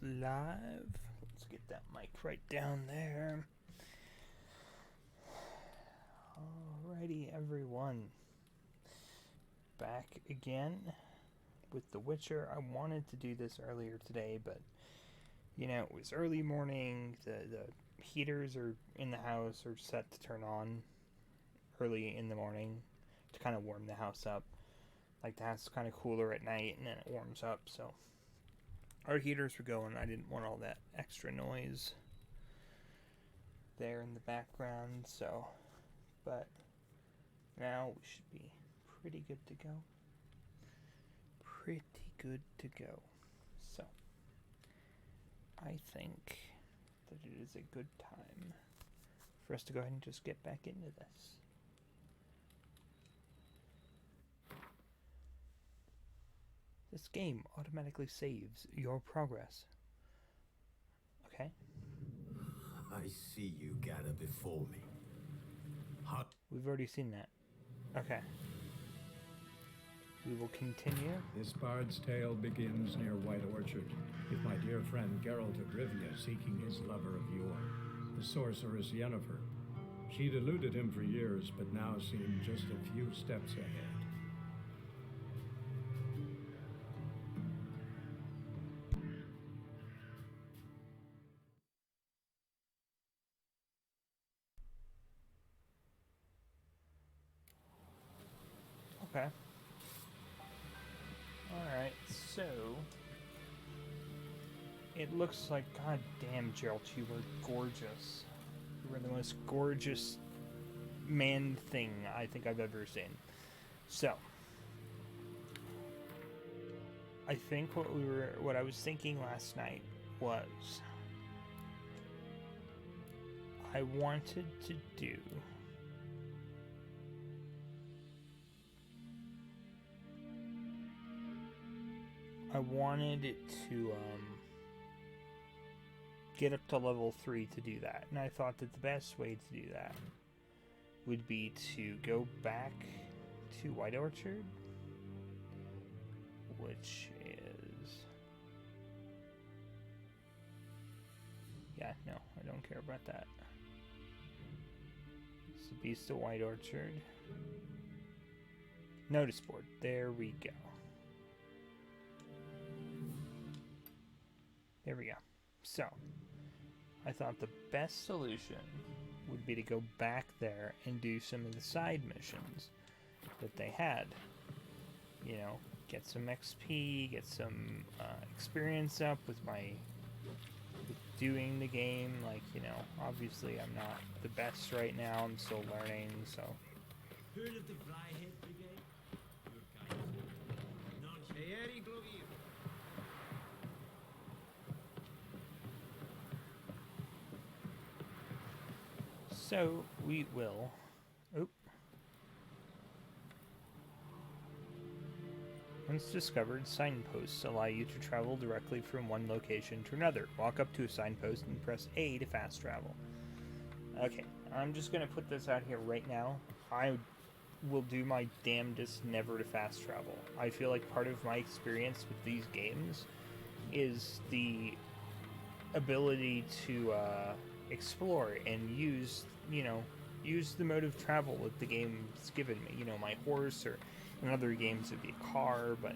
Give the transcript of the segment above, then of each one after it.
live. Let's get that mic right down there. Alrighty, everyone. Back again with The Witcher. I wanted to do this earlier today, but you know, it was early morning. The heaters are in the house are set to turn on early in the morning to kind of warm the house up. Like the house is kind of cooler at night and then it warms up, so our heaters were going. I didn't want all that extra noise there in the background, so but now we should be pretty good to go. Pretty good to go. So I think that it is a good time for us to go ahead and just get back into this. This game automatically saves your progress. Okay? I see you gather before me. We've already seen that. Okay. We will continue. This bard's tale begins near White Orchard, with my dear friend Geralt of Rivia seeking his lover of yore, the sorceress Yennefer. She'd eluded him for years, but now seemed just a few steps ahead. Okay. Alright, so it looks like, god damn, Geralt, you were gorgeous. You were the most gorgeous man thing I think I've ever seen. So I think what I was thinking last night was I wanted to do it to get up to level 3 to do that. And I thought that the best way to do that would be to go back to White Orchard, which is... yeah, no, I don't care about that. It's the Beast of White Orchard. Notice board. There we go. There we go. So, I thought the best solution would be to go back there and do some of the side missions that they had. You know, get some XP, get some experience up with doing the game. Like, you know, obviously I'm not the best right now. I'm still learning, so. Heard of the Vryhead Brigade? So we will. Once discovered, signposts allow you to travel directly from one location to another. Walk up to a signpost and press A to fast travel. Okay, I'm just gonna put this out here right now. I will do my damnedest never to fast travel. I feel like part of my experience with these games is the ability to explore and use the mode of travel that the game's given me. You know, my horse, or in other games it'd be a car, but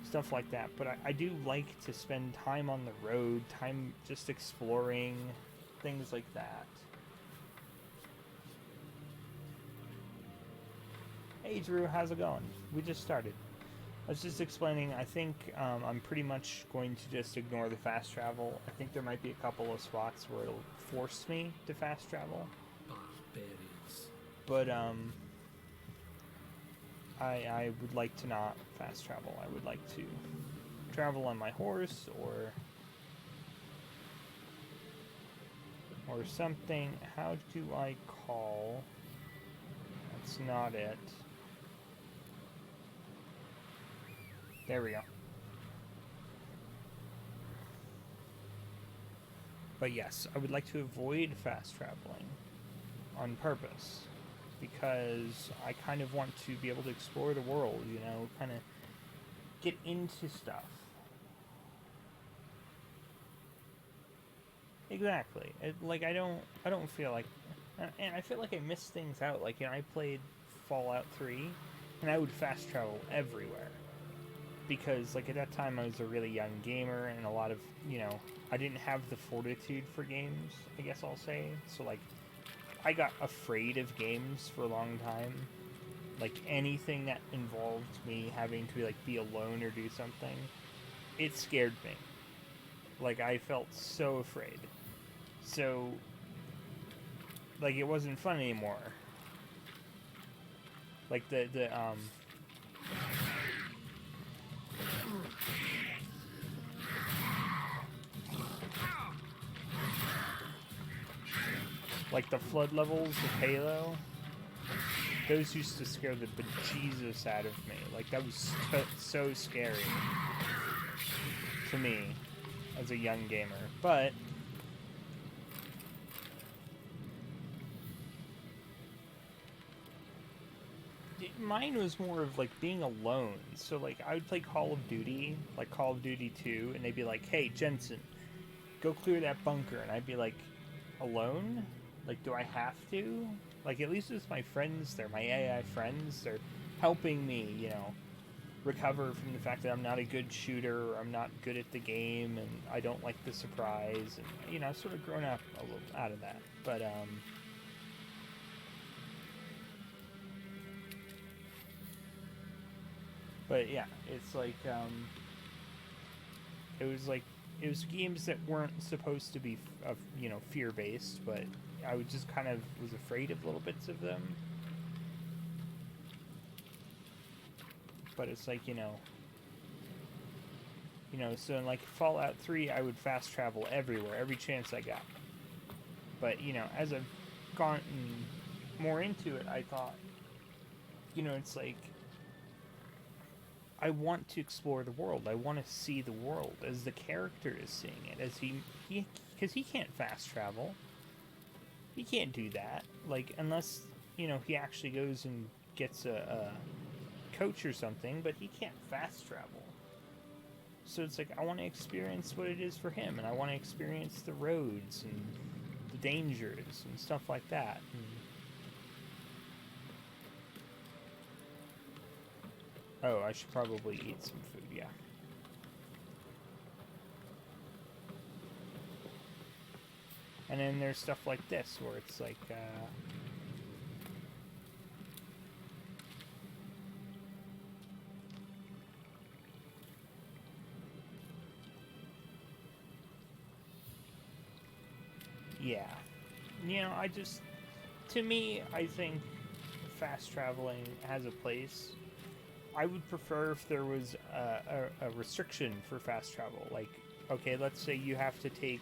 stuff like that. But I do like to spend time on the road, time just exploring, things like that. Hey Drew, how's it going? We just started. I was just explaining, I think I'm pretty much going to just ignore the fast travel. I think there might be a couple of spots where it'll force me to fast travel. Barbarians. But I would like to not fast travel. I would like to travel on my horse or something. How do I call? That's not it. There we go. But yes, I would like to avoid fast traveling on purpose, because I kind of want to be able to explore the world, you know, kind of get into stuff. Exactly. Like I don't feel like, and I feel like I missed things out. Like, I played Fallout 3, and I would fast travel everywhere because, like, at that time I was a really young gamer, and a lot of, I didn't have the fortitude for games, I guess I'll say. So, like, I got afraid of games for a long time. Like, anything that involved me having to be alone or do something, it scared me. Like, I felt so afraid. So, like, it wasn't fun anymore. Like, like, the flood levels of Halo, those used to scare the bejesus out of me. Like, that was so scary to me as a young gamer. But mine was more of, like, being alone. So, like, I would play Call of Duty, like Call of Duty 2, and they'd be like, hey, Jensen, go clear that bunker. And I'd be like, alone? Like, do I have to? Like, at least it's my friends. They're my AI friends. They're helping me, recover from the fact that I'm not a good shooter, or I'm not good at the game, and I don't like the surprise. And, I've sort of grown up a little out of that. But yeah, it's like, it was games that weren't supposed to be, fear-based, but I was just kind of was afraid of little bits of them. But it's like, so in, like, Fallout 3, I would fast travel everywhere, every chance I got. But, as I've gotten more into it, I thought, it's like, I want to explore the world. I want to see the world as the character is seeing it. As because he can't fast travel. He can't do that. Like, unless, he actually goes and gets a coach or something, but he can't fast travel. So it's like, I want to experience what it is for him, and I want to experience the roads and the dangers and stuff like that. Oh, I should probably eat some food, yeah. And then there's stuff like this, where it's like, yeah. To me, I think fast traveling has a place. I would prefer if there was a restriction for fast travel. Like, okay, let's say you have to take...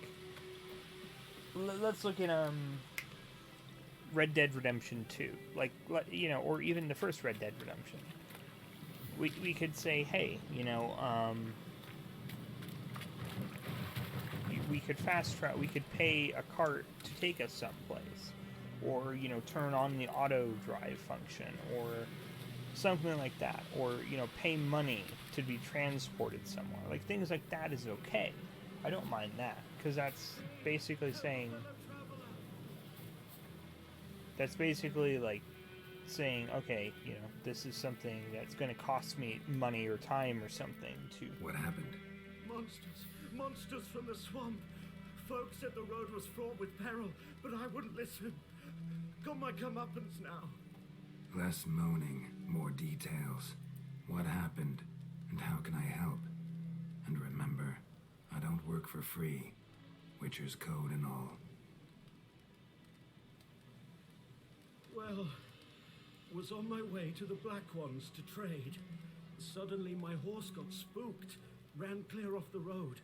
Let's look at Red Dead Redemption 2. Like, or even the first Red Dead Redemption. We could say, hey, we could fast travel. We could pay a cart to take us someplace. Or, turn on the auto drive function. Or something like that, or pay money to be transported somewhere. Like, things like that is okay. I don't mind that, because that's basically like saying, okay, this is something that's going to cost me money or time or something to... What happened? Monsters from the swamp. Folks said the road was fraught with peril, but I wouldn't listen. Got my comeuppance now. Less moaning, more details. What happened, and how can I help? And remember, I don't work for free. Witcher's code and all. Well, was on my way to the Black Ones to trade. Suddenly my horse got spooked, ran clear off the road.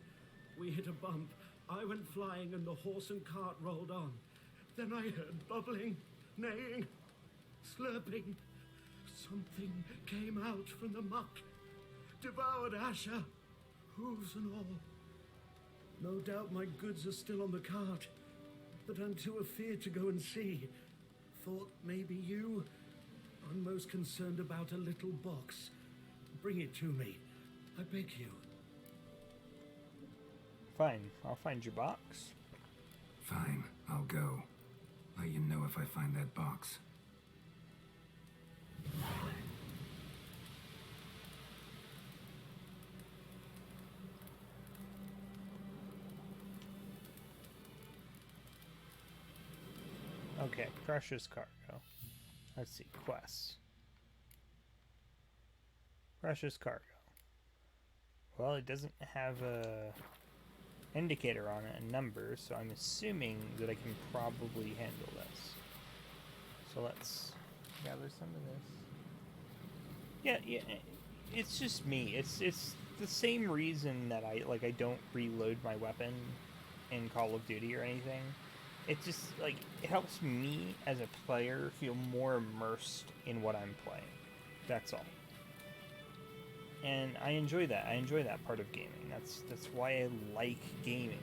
We hit a bump. I went flying and the horse and cart rolled on. Then I heard bubbling, neighing, slurping. Something came out from the muck, devoured Asher, hooves and all. No doubt my goods are still on the cart, but I'm too afeard to go and see. Thought maybe you. I'm most concerned about a little box. Bring it to me, I beg you. Fine, I'll find your box. Fine, I'll go. Let you know if I find that box. Okay, precious cargo. Let's see, quests. Precious cargo. Well, it doesn't have a indicator on it, a number, so I'm assuming that I can probably handle this. So let's gather some of this. Yeah, it's just me. It's the same reason that I don't reload my weapon in Call of Duty or anything. It just, like, it helps me as a player feel more immersed in what I'm playing. That's all. And I enjoy that. I enjoy that part of gaming. That's why I like gaming.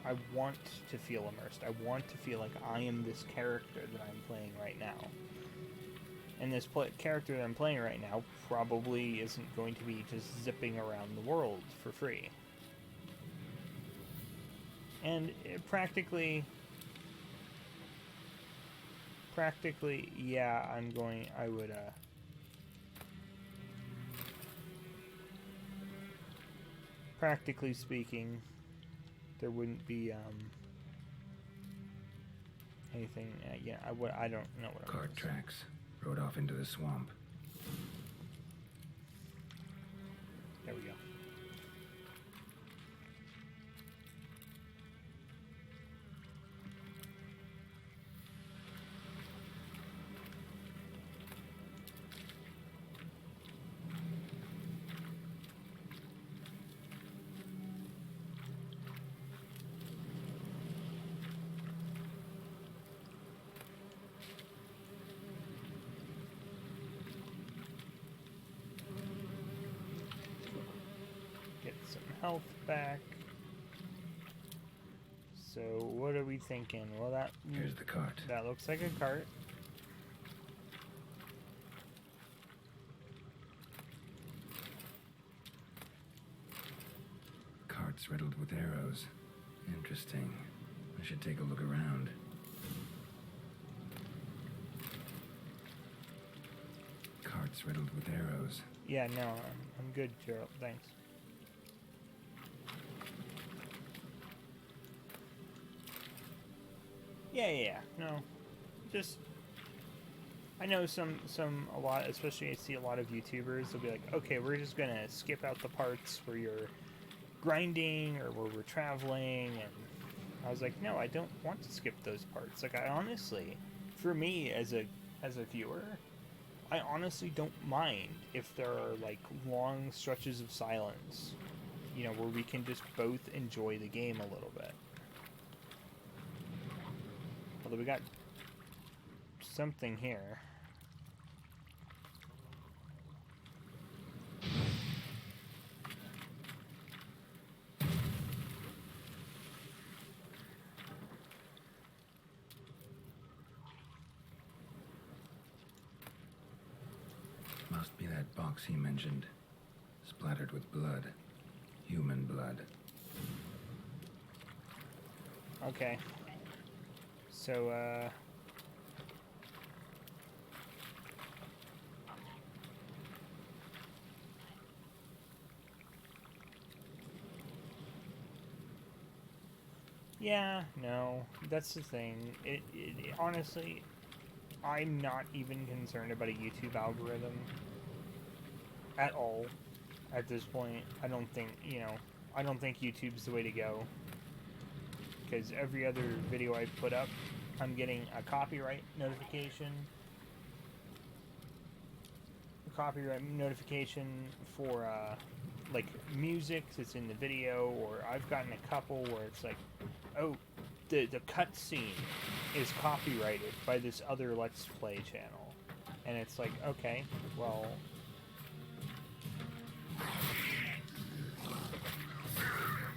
I want to feel immersed. I want to feel like I am this character that I'm playing right now. And this character that I'm playing right now probably isn't going to be just zipping around the world for free. And practically, yeah, I would, practically speaking, there wouldn't be, anything, yeah, I don't know what I'm Cart tracks. Rode off into the swamp. There we go. Health back. So what are we thinking? Well, Here's the cart. That looks like a cart. Cart's riddled with arrows. Interesting. I should take a look around. Cart's riddled with arrows. Yeah, no, I'm good, Gerald. Thanks. Yeah, no, just, I know a lot, especially I see a lot of YouTubers, they'll be like, okay, we're just gonna skip out the parts where you're grinding or where we're traveling, and I was like, no, I don't want to skip those parts. Like, I honestly, for me as a viewer, I honestly don't mind if there are, like, long stretches of silence, you know, where we can just both enjoy the game a little bit. Although we got something here. Must be that box he mentioned. Splattered with blood. Human blood. Okay. So, yeah, no, that's the thing. It honestly, I'm not even concerned about a YouTube algorithm at all at this point. I don't think, I don't think YouTube's the way to go. Because every other video I put up, I'm getting a copyright notification. A copyright notification for, like, music that's in the video, or I've gotten a couple where it's like, oh, the cutscene is copyrighted by this other Let's Play channel. And it's like, okay, well...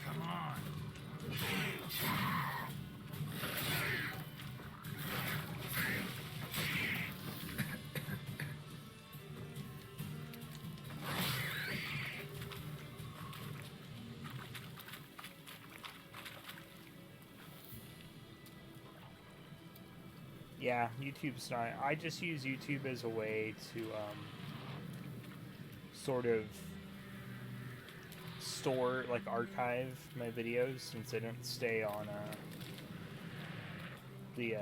Come on. Yeah, YouTube's not. I just use YouTube as a way to sort of store, like, archive my videos, since they don't stay on the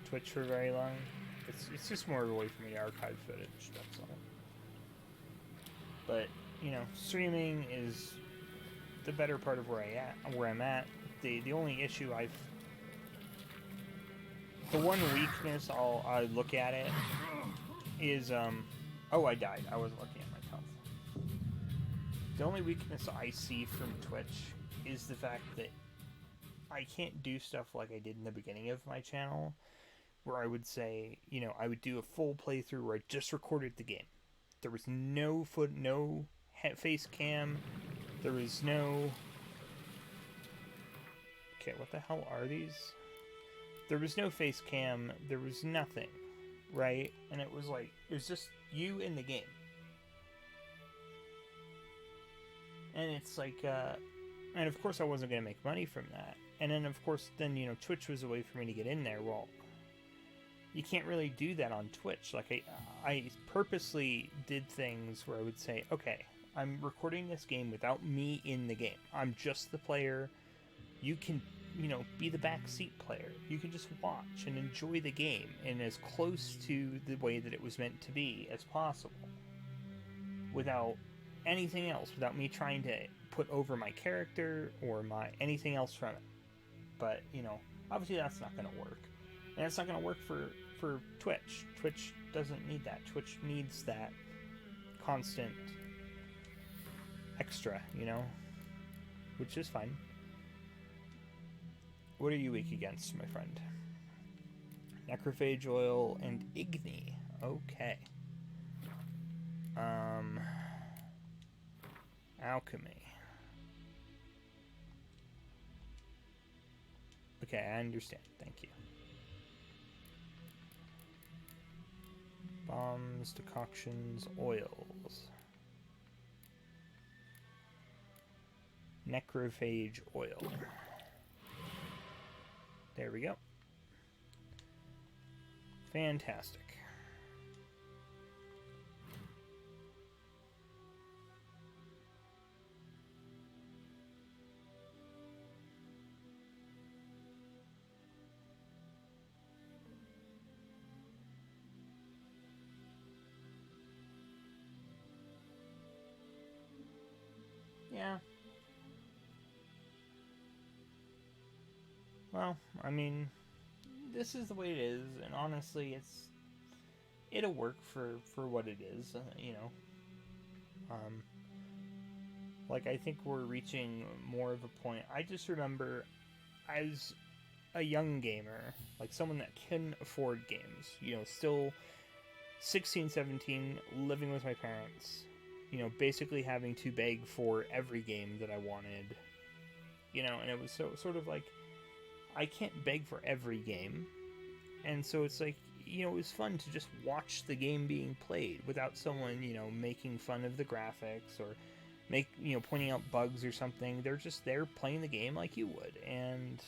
Twitch for very long. It's just more of a way for me to archive footage. That's all. But you know, streaming is the better part of where I'm at. The only issue the one weakness I look at it is oh, I died. I wasn't looking at my health. The only weakness I see from Twitch is the fact that I can't do stuff like I did in the beginning of my channel, where I would say, you know, I would do a full playthrough where I just recorded the game. There was no face cam. There was no... Okay, what the hell are these? There was no face cam. There was nothing, right? And it was like, it was just you in the game. And it's like, and of course I wasn't going to make money from that. And then of course, then, you know, Twitch was a way for me to get in there. Well, you can't really do that on Twitch. Like, I purposely did things where I would say, okay, I'm recording this game without me in the game. I'm just the player. You can, you know, be the backseat player. You can just watch and enjoy the game in as close to the way that it was meant to be as possible. Without anything else, without me trying to put over my character or my anything else from it. But, you know, obviously that's not going to work. And it's not going to work for Twitch. Twitch doesn't need that. Twitch needs that constant extra, you know? Which is fine. What are you weak against, my friend? Necrophage oil and Igni. Okay. Alchemy. Okay, I understand. Thank you. Bombs, decoctions, oils. Necrophage oil. There we go. Fantastic. Yeah. Well, I mean, this is the way it is, and honestly, it'll work for what it is, you know. Like, I think we're reaching more of a point. I just remember, as a young gamer, like someone that can afford games, you know, still 16, 17, living with my parents, you know, basically having to beg for every game that I wanted, you know, and it was sort of like, I can't beg for every game, and so it's like, you know, it was fun to just watch the game being played without someone, you know, making fun of the graphics or pointing out bugs or something. They're just there playing the game like you would, and,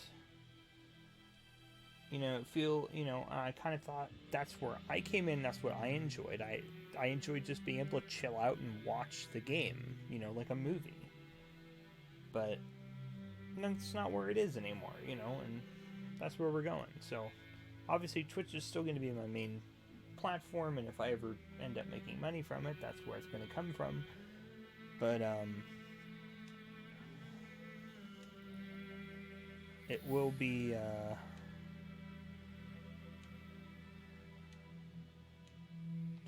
you know, I kind of thought that's where I came in, that's what I enjoyed. I enjoyed just being able to chill out and watch the game, you know, like a movie. But that's not where it is anymore, you know, and that's where we're going. So obviously Twitch is still going to be my main platform, and if I ever end up making money from it, that's where it's going to come from. But it will be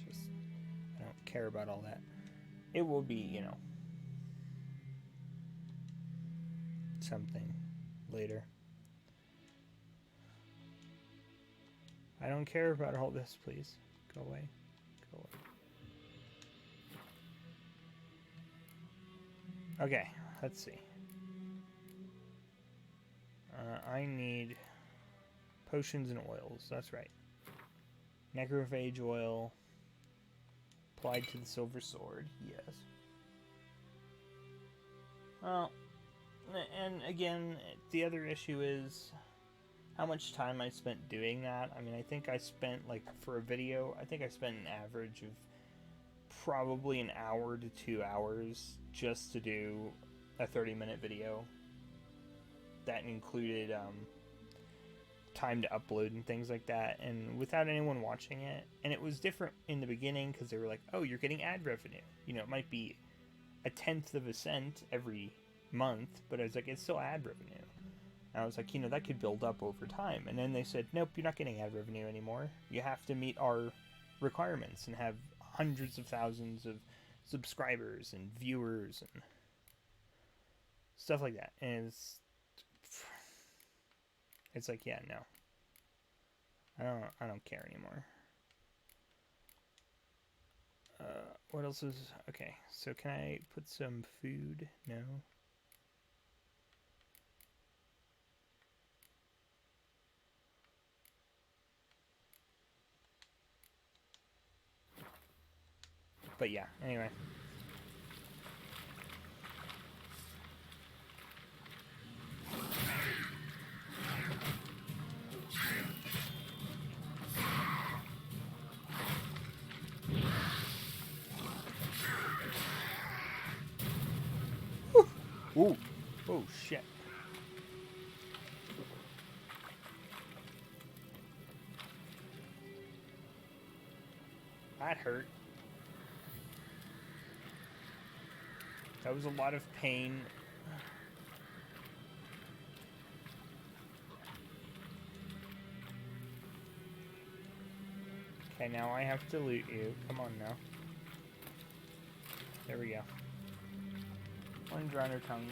just, I don't care about all that. It will be, you know, something later. I don't care about all this, please. Go away. Go away. Okay, let's see. I need potions and oils. That's right. Necrophage oil applied to the silver sword. Yes. Well, and again, the other issue is, how much time I spent doing that. I mean, I think I spent, like, for a video, I think I spent an average of probably an hour to 2 hours just to do a 30-minute video. That included time to upload and things like that, and without anyone watching it. And it was different in the beginning because they were like, oh, you're getting ad revenue. You know, it might be a 1/10 of a cent every month, but I was like, it's still ad revenue. And I was like, you know, that could build up over time. And then they said, nope, you're not getting ad revenue anymore. You have to meet our requirements and have hundreds of thousands of subscribers and viewers and stuff like that. And it's like, yeah, no, I don't care anymore. What else is okay? So can I put some food? No. But yeah, anyway. Ooh. Oh, shit. That hurt. That was a lot of pain. Okay, now I have to loot you. Come on now. There we go. One drowner tongue.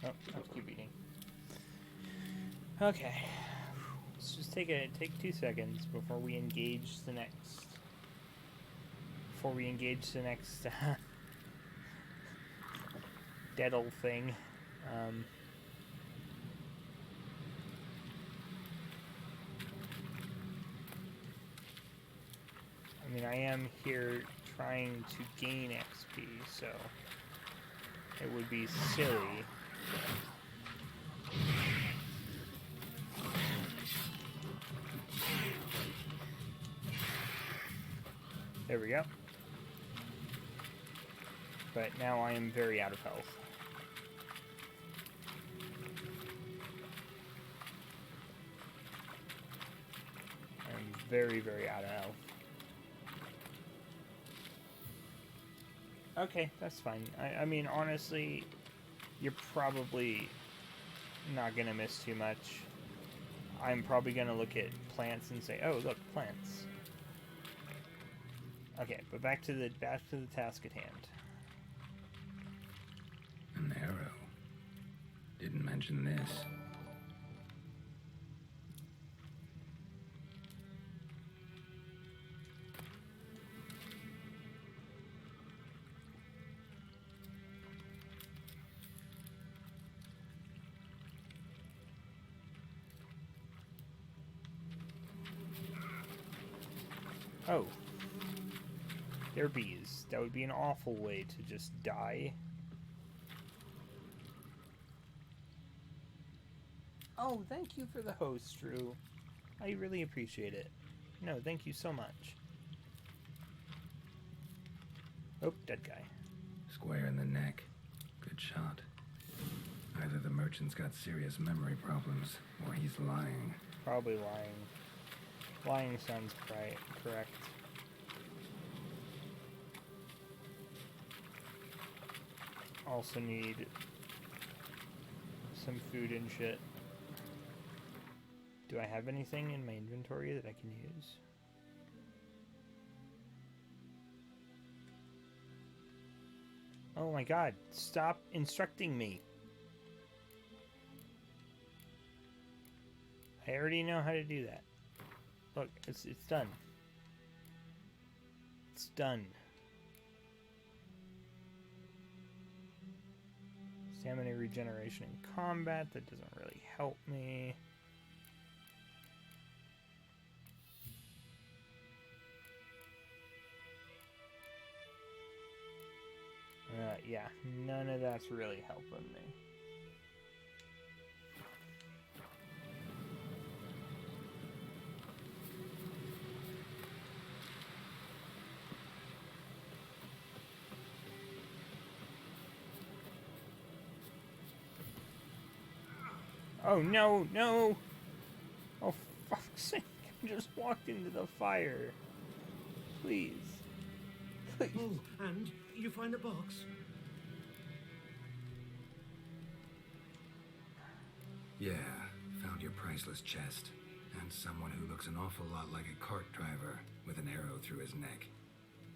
Oh, I have to keep eating. Okay. Let's just take 2 seconds before we engage the next. Dead old thing. I mean, I am here trying to gain XP, so it would be silly. There we go. But now I am very out of health. I'm very, very out of health. Okay, that's fine. I mean, honestly, you're probably not gonna miss too much. I'm probably gonna look at plants and say, oh, look, plants. Okay, but back to the task at hand. An arrow. Didn't mention this. Oh. They're bees. That would be an awful way to just die. Oh, thank you for the host, Drew. I really appreciate it. No, thank you so much. Oh, dead guy. Square in the neck. Good shot. Either the merchant's got serious memory problems, or he's lying. Probably lying. Lying sounds correct. Also need some food and shit. Do I have anything in my inventory that I can use? Oh my god, stop instructing me. I already know how to do that. Look, it's done. It's done. Stamina regeneration in combat. That doesn't really help me. Yeah, none of that's really helping me. Oh, no, no! Oh, fuck's sake, I just walked into the fire. Please. Please. Oh, and you find a box? Yeah, found your priceless chest. And someone who looks an awful lot like a cart driver with an arrow through his neck.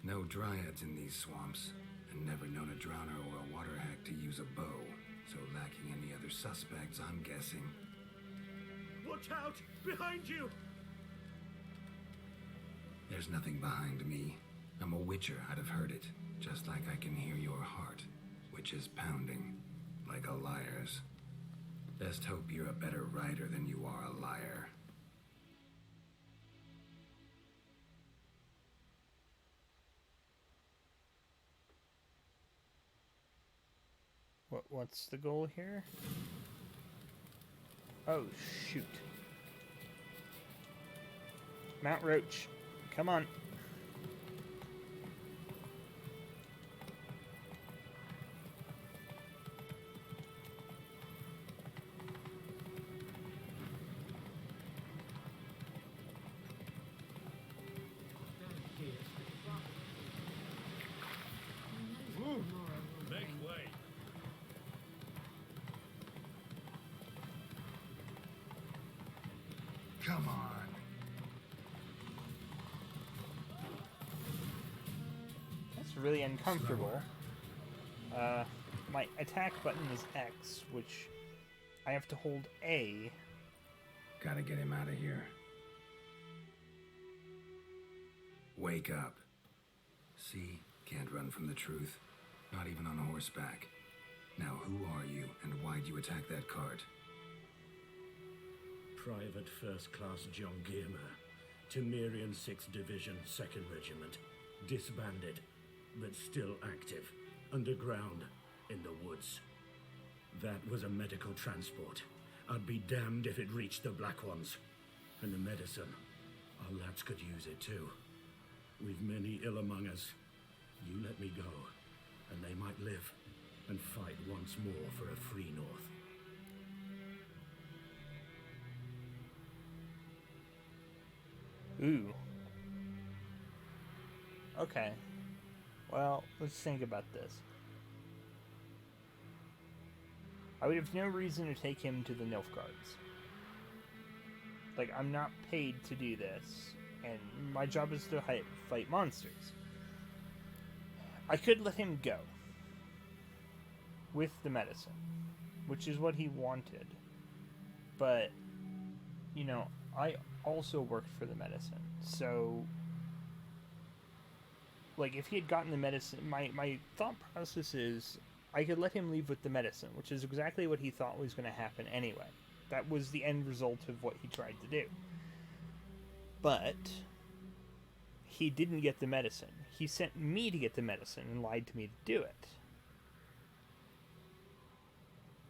No dryads in these swamps, and never known a drowner or a water hack to use a bow. So lacking any other suspects, I'm guessing. Watch out! Behind you! There's nothing behind me. I'm a witcher, I'd have heard it. Just like I can hear your heart, which is pounding, like a liar's. Best hope you're a better writer than you are a liar. What's the goal here? Oh, shoot. Mount Roach. Come on. Make way. Come on. That's really uncomfortable. My attack button is X, which I have to hold A. Gotta get him out of here. Wake up. See? Can't run from the truth. Not even on horseback. Now who are you, and why'd you attack that cart? Private First Class John Giermer, Temerian 6th Division, 2nd Regiment. Disbanded, but still active. Underground, in the woods. That was a medical transport. I'd be damned if it reached the Black Ones. And the medicine, our lads could use it too. We've many ill among us. You let me go, and they might live and fight once more for a free North. Ooh. Okay. Well, let's think about this. I would have no reason to take him to the Nilfgaards. Like, I'm not paid to do this, and my job is to fight monsters. I could let him go with the medicine, which is what he wanted. But, you know, I also worked for the medicine, so, like, if he had gotten the medicine, my thought process is I could let him leave with the medicine, which is exactly what he thought was going to happen anyway. That was the end result of what he tried to do. But he didn't get the medicine. He sent me to get the medicine and lied to me to do it.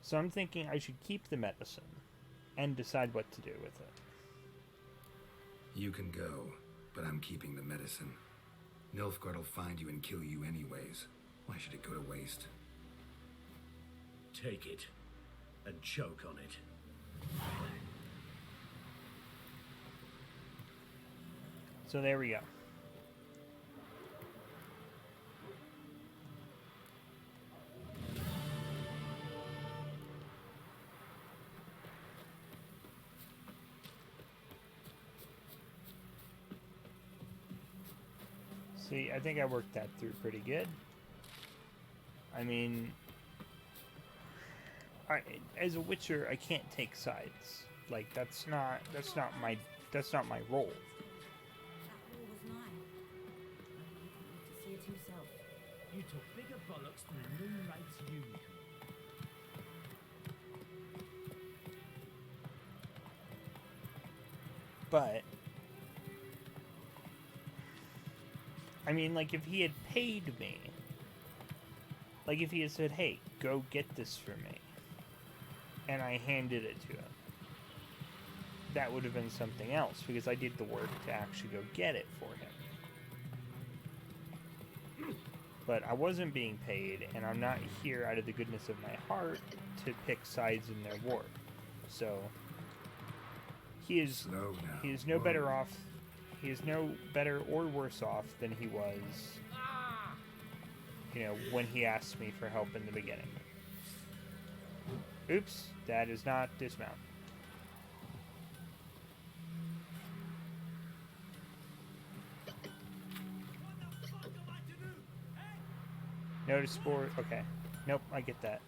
So I'm thinking I should keep the medicine and decide what to do with it. You can go, but I'm keeping the medicine. Nilfgaard will find you and kill you anyways. Why should it go to waste? Take it, and choke on it. So there we go. See, I think I worked that through pretty good. I mean, as a Witcher, I can't take sides. Like, that's not my role. That wall was mine. To see it himself. You took bigger bollocks than a moonlight's unicorn. But I mean, like, if he had paid me, like, if he had said, hey, go get this for me, and I handed it to him, that would have been something else, because I did the work to actually go get it for him. But I wasn't being paid, and I'm not here out of the goodness of my heart to pick sides in their war. So, he is no better off. He is no better or worse off than he was, when he asked me for help in the beginning. Oops, that is not dismount. Notice spore. Okay. Nope, I get that.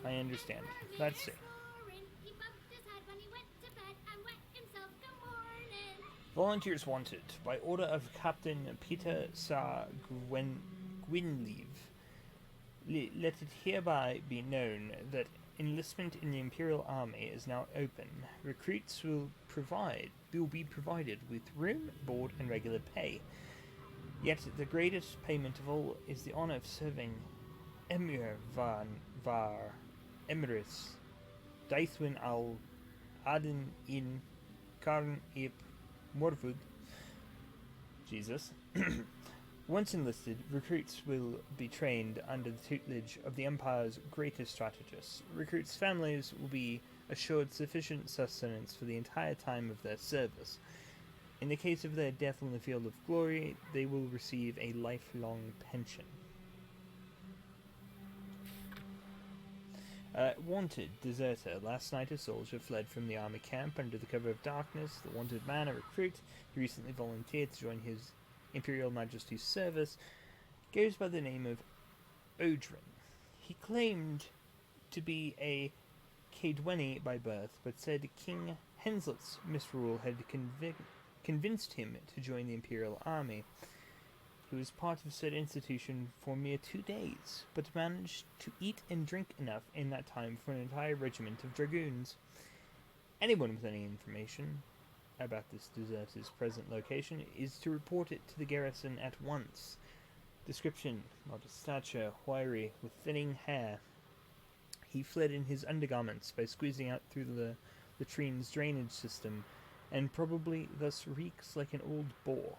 I understand. Let's see. Volunteers wanted. By order of Captain Peter Gwynleave, let it hereby be known that enlistment in the Imperial Army is now open. Recruits will be provided with room, board, and regular pay. Yet the greatest payment of all is the honor of serving Emir var Emrys Daithwin al Aden in Karn ip Morvud. Jesus. Once enlisted, recruits will be trained under the tutelage of the Empire's greatest strategists. Recruits' families will be assured sufficient sustenance for the entire time of their service. In the case of their death on the field of glory, they will receive a lifelong pension. Wanted. Deserter. Last night a soldier fled from the army camp under the cover of darkness. The wanted man, a recruit, who recently volunteered to join his Imperial Majesty's service, goes by the name of Odrin. He claimed to be a Cadweni by birth, but said King Henselt's misrule had convinced him to join the Imperial Army. He was part of said institution for mere 2 days, but managed to eat and drink enough in that time for an entire regiment of dragoons. Anyone with any information about this deserter's present location is to report it to the garrison at once. Description: modest stature, wiry, with thinning hair. He fled in his undergarments by squeezing out through the latrine's drainage system, and probably thus reeks like an old boar.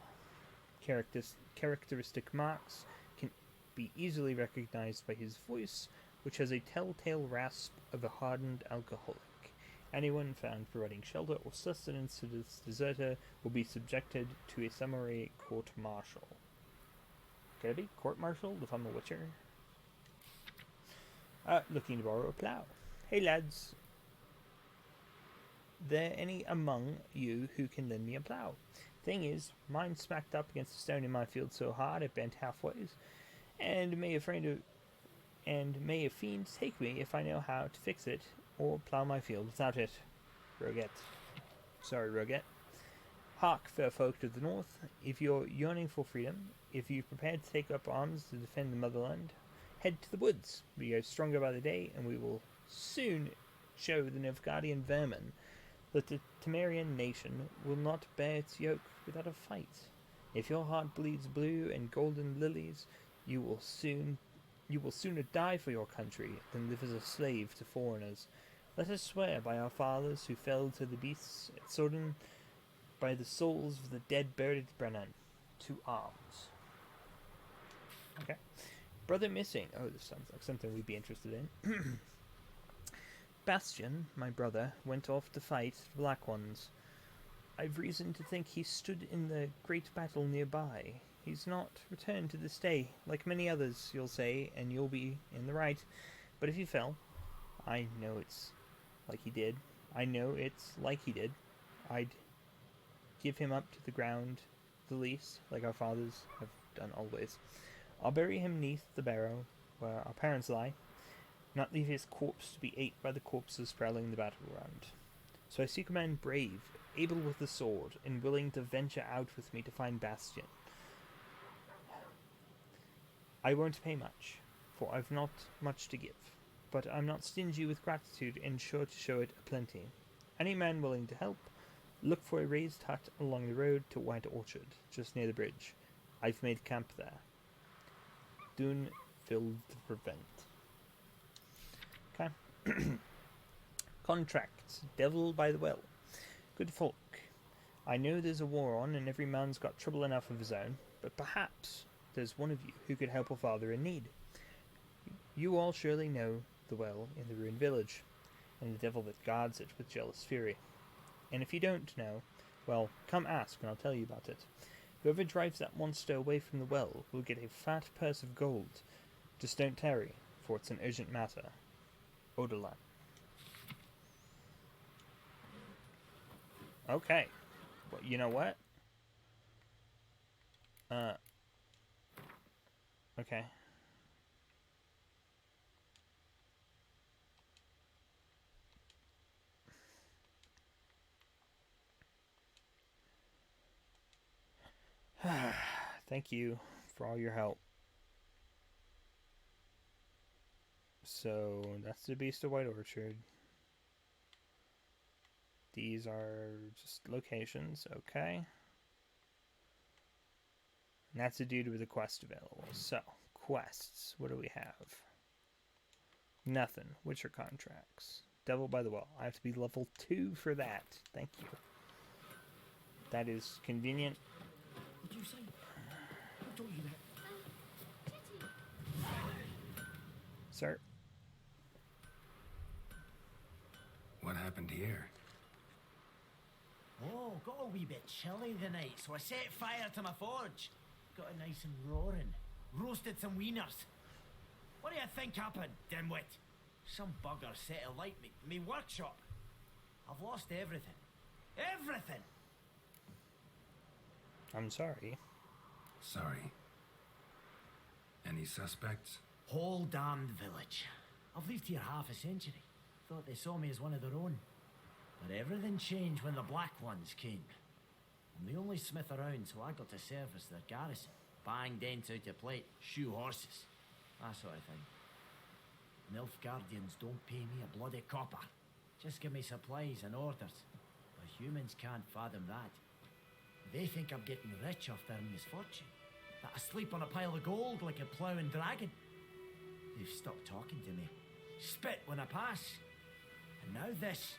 Characteristic marks can be easily recognized by his voice, which has a telltale rasp of a hardened alcoholic. Anyone found providing shelter or sustenance to this deserter will be subjected to a summary court-martial. Could it be court-martialed if I'm a witcher? Looking to borrow a plough. Hey lads, there any among you who can lend me a plough? Thing is, mine smacked up against a stone in my field so hard it bent halfways, and may a fiend take me if I know how to fix it, or plough my field without it. Roget. Sorry, Roget. Hark, fair folk to the north, if you're yearning for freedom, if you've prepared to take up arms to defend the motherland, head to the woods. We go stronger by the day, and we will soon show the Nilfgaardian vermin that the Temerian nation will not bear its yoke without a fight. If your heart bleeds blue and golden lilies, you will sooner die for your country than live as a slave to foreigners. Let us swear by our fathers who fell to the beasts at Sodden, by the souls of the dead buried at Brennan, to arms. Okay. Brother missing. Oh, this sounds like something we'd be interested in. Bastion, my brother, went off to fight the Black Ones. I've reason to think he stood in the great battle nearby. He's not returned to this day. Like many others, you'll say, and you'll be in the right. But if he fell, I know it's like he did. I'd give him up to the ground, the least, like our fathers have done always. I'll bury him neath the barrow, where our parents lie, not leave his corpse to be ate by the corpses prowling the battleground. So I seek a man brave, able with the sword, and willing to venture out with me to find Bastion. I won't pay much, for I've not much to give, but I'm not stingy with gratitude and sure to show it aplenty. Any man willing to help, Look for a raised hut along the road to White Orchard, just near the bridge. I've made camp there. Dune filled the prevent. Okay. Contract. Devil by the Well. Good folk. I know there's a war on and every man's got trouble enough of his own, but perhaps there's one of you who could help a father in need. You all surely know the well in the ruined village, and the devil that guards it with jealous fury. And if you don't know, well, come ask and I'll tell you about it. Whoever drives that monster away from the well will get a fat purse of gold. Just don't tarry, for it's an urgent matter. Odolan. Okay. Well, you know what? Okay. Thank you for all your help. So, that's the Beast of White Orchard. These are just locations, okay. And that's a dude with a quest available. So, quests. What do we have? Nothing. Witcher contracts. Devil by the Well. I have to be level 2 for that. Thank you. That is convenient. Did you say? Who told you that? Sir? What happened here? Oh, got a wee bit chilly the night, so I set fire to my forge. Got it nice and roaring. Roasted some wieners. What do you think happened, dimwit? Some bugger set alight me workshop. I've lost everything. Everything! I'm sorry. Sorry. Any suspects? Whole damned village. I've lived here half a century. Thought they saw me as one of their own. But everything changed when the Black Ones came. I'm the only smith around, so I got to service their garrison. Bang dents out of plate, shoe horses. That sort of thing. Nilfgaardians don't pay me a bloody copper. Just give me supplies and orders. But humans can't fathom that. They think I'm getting rich off their misfortune. That I sleep on a pile of gold like a ploughing dragon. They've stopped talking to me. Spit when I pass. And now this.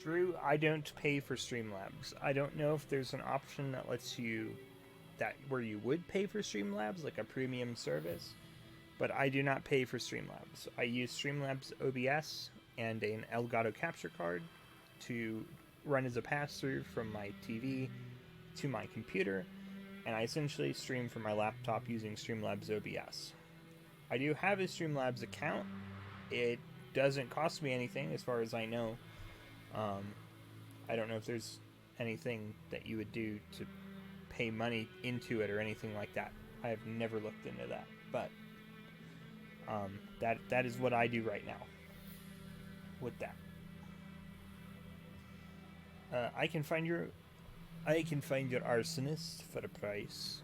Drew, I don't pay for Streamlabs. I don't know if there's an option that lets you, where you would pay for Streamlabs, like a premium service, but I do not pay for Streamlabs. I use Streamlabs OBS and an Elgato capture card to run as a pass-through from my TV to my computer, and I essentially stream from my laptop using Streamlabs OBS. I do have a Streamlabs account. It doesn't cost me anything as far as I know. I don't know if there's anything that you would do to pay money into it or anything like that. I have never looked into that, but that is what I do right now with that. I can find your arsonist for a price.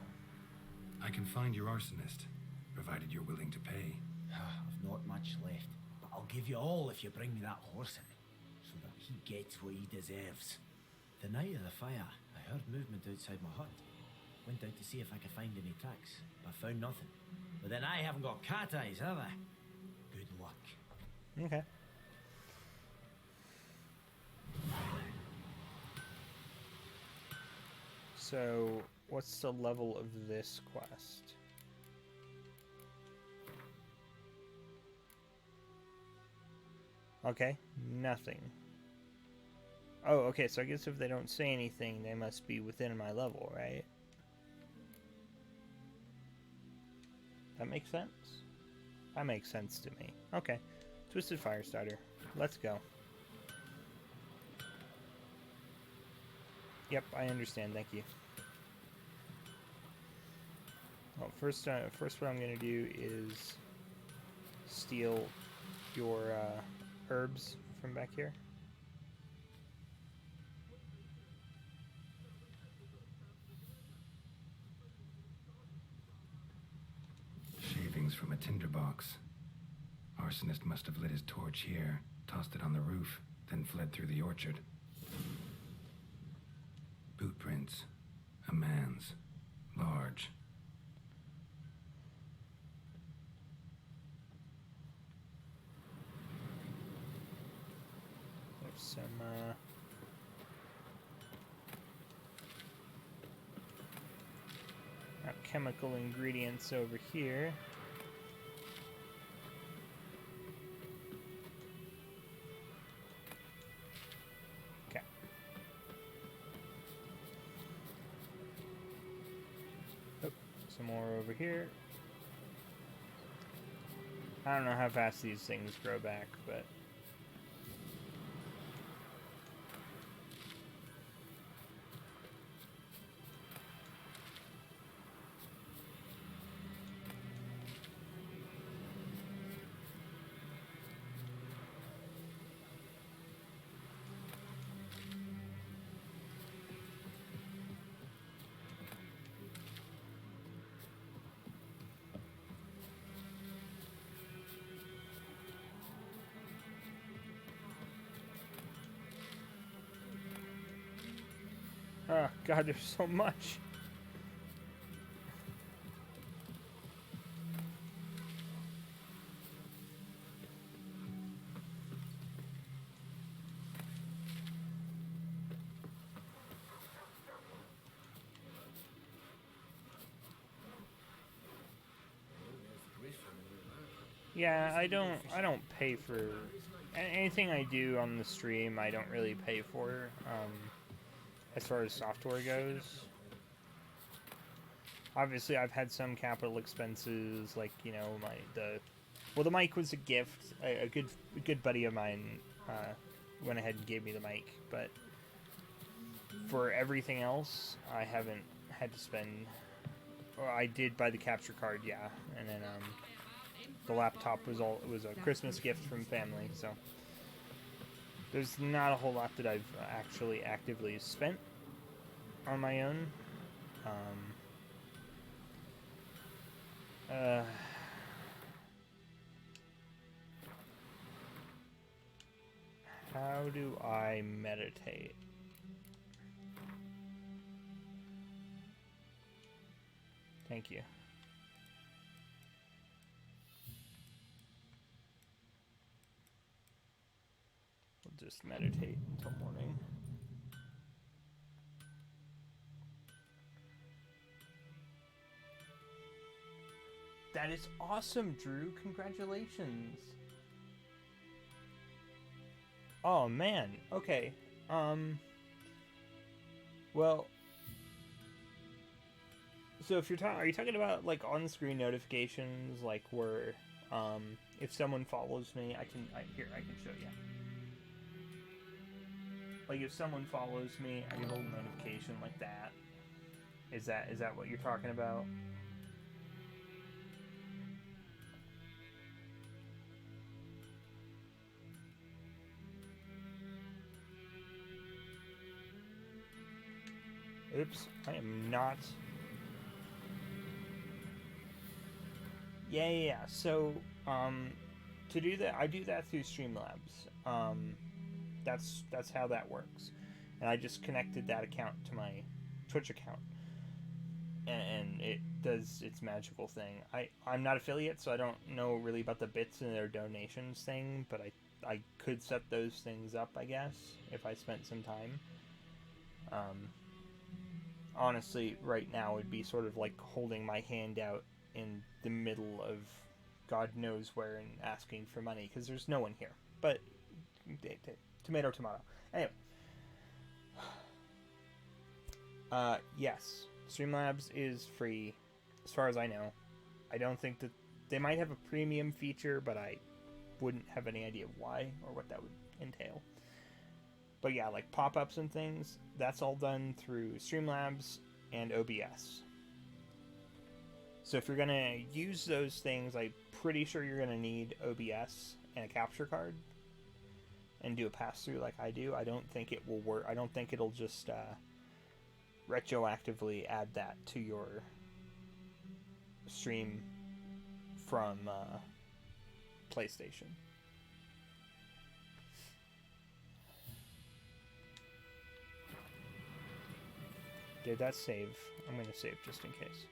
I can find your arsonist, provided you're willing to pay. I've not much left, but I'll give you all if you bring me that horse in, so that he gets what he deserves. The night of the fire, I heard movement outside my hut. Went out to see if I could find any tracks, but found nothing. But then I haven't got cat eyes, have I? Good luck. Okay. So, what's the level of this quest? Okay, nothing. Oh, okay, so I guess if they don't say anything, they must be within my level, right? That makes sense? That makes sense to me. Okay. Twisted Firestarter. Let's go. Yep, I understand. Thank you. Well, first what I'm going to do is steal your herbs from back here. Shavings from a tinderbox. Arsonist must have lit his torch here. tossed it on the roof, then fled through the orchard. Boot prints. A man's. Large. There's some, chemical ingredients over here. Okay. Oh, some more over here. I don't know how fast these things grow back, but oh god, there's so much. Yeah, I don't pay for anything I do on the stream. I don't really pay for, as far as software goes. Obviously, I've had some capital expenses, like, you know, the mic was a gift. A good buddy of mine went ahead and gave me the mic, but for everything else, I haven't had to spend. Well, I did buy the capture card, yeah, and then the laptop was a Christmas gift from family, so there's not a whole lot that I've actually actively spent on my own. How do I meditate? Thank you. We'll just meditate until morning. That is awesome, Drew. Congratulations. Oh man. Okay. Well, so if you're are you talking about like on-screen notifications, like where if someone follows me, I can show you. Like if someone follows me, I get a little notification like that. Is that what you're talking about? Oops, I am not. Yeah. So, to do that, I do that through Streamlabs. That's how that works. And I just connected that account to my Twitch account, and it does its magical thing. I'm not affiliate, so I don't know really about the bits and their donations thing, but I could set those things up, I guess, if I spent some time. Honestly, right now would be sort of like holding my hand out in the middle of God knows where and asking for money, because there's no one here. But tomato. Anyway, yes, Streamlabs is free, as far as I know. I don't think that they might have a premium feature, but I wouldn't have any idea why or what that would entail. But yeah, like pop-ups and things, that's all done through Streamlabs and OBS. So if you're going to use those things, I'm pretty sure you're going to need OBS and a capture card and do a pass-through like I do. I don't think it will work. I don't think it'll just retroactively add that to your stream from PlayStation. Did that save? I'm gonna save just in case.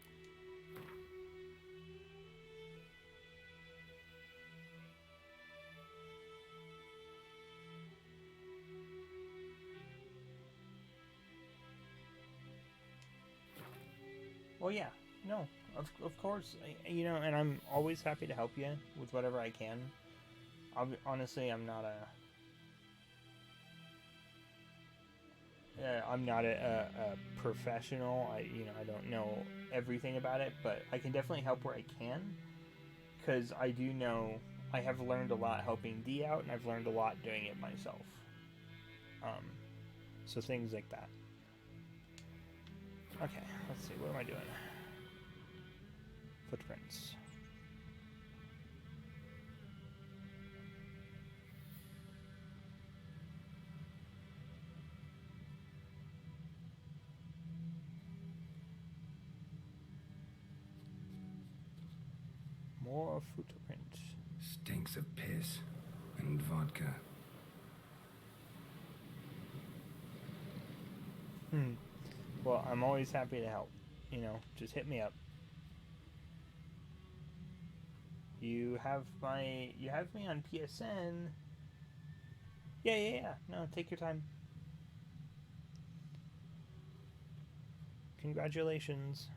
Well, yeah, no, of course, you know, and I'm always happy to help you with whatever I can. Honestly, I'm not a professional. I don't know everything about it, but I can definitely help where I can, because I do know I have learned a lot helping D out, and I've learned a lot doing it myself. So things like that. Okay, let's see, what am I doing? Footprints. More footprints. Stinks of piss and vodka. Well, I'm always happy to help. You know, just hit me up. You have me on PSN. Yeah. No, take your time. Congratulations.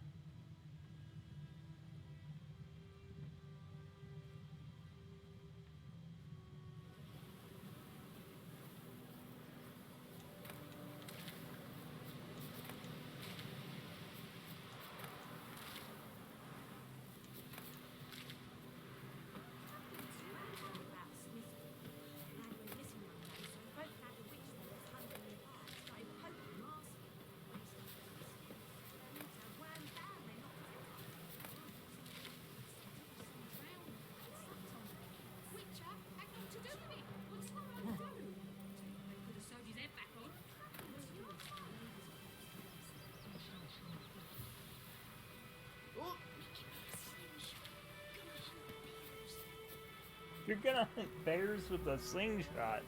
You're gonna hunt bears with a slingshot.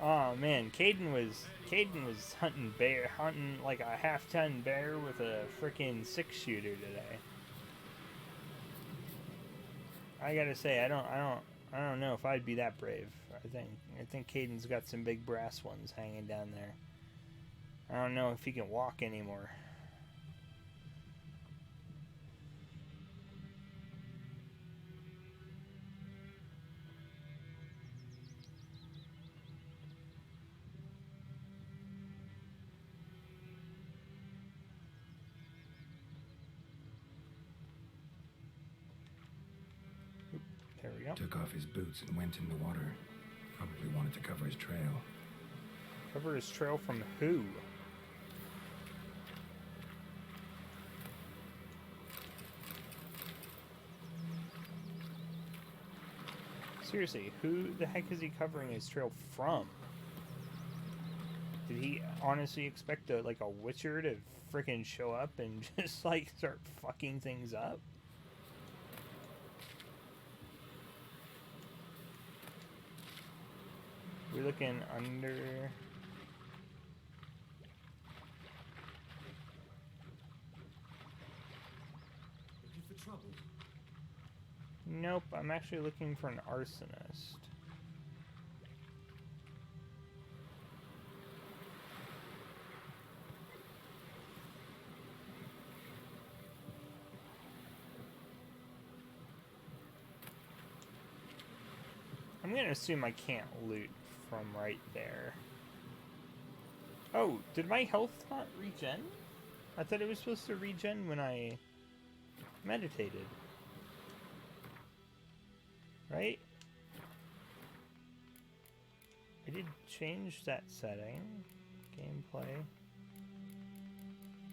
Oh man, Caden was hunting like a half-ton bear with a freaking 6-shooter today. I gotta say, I don't know if I'd be that brave. I think Caden's got some big brass ones hanging down there. I don't know if he can walk anymore. There we go. Took off his boots and went in the water. Probably wanted to cover his trail. Cover his trail from who? Seriously, who the heck is he covering his trail from? Did he honestly expect a witcher to freaking show up and just like start fucking things up? We're looking under. Looking for trouble? Nope, I'm actually looking for an arsonist. I'm gonna assume I can't loot from right there. Oh, did my health not regen? I thought it was supposed to regen when I meditated. Right? I did change that setting. Gameplay.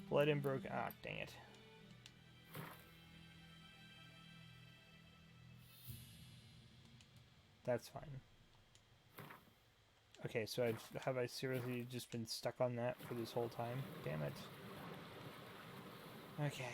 Blood and broke. Ah, dang it. That's fine. Okay, so have I seriously just been stuck on that for this whole time? Damn it. Okay.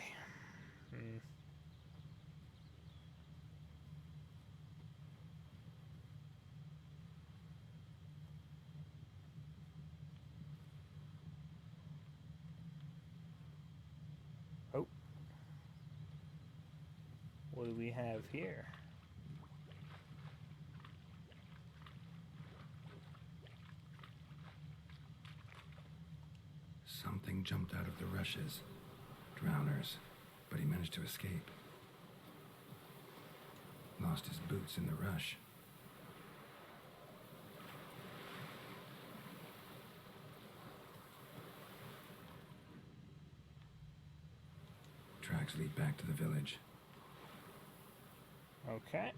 what do we have here? Something jumped out of the rushes. Drowners. But he managed to escape. Lost his boots in the rush. Tracks lead back to the village. Okay.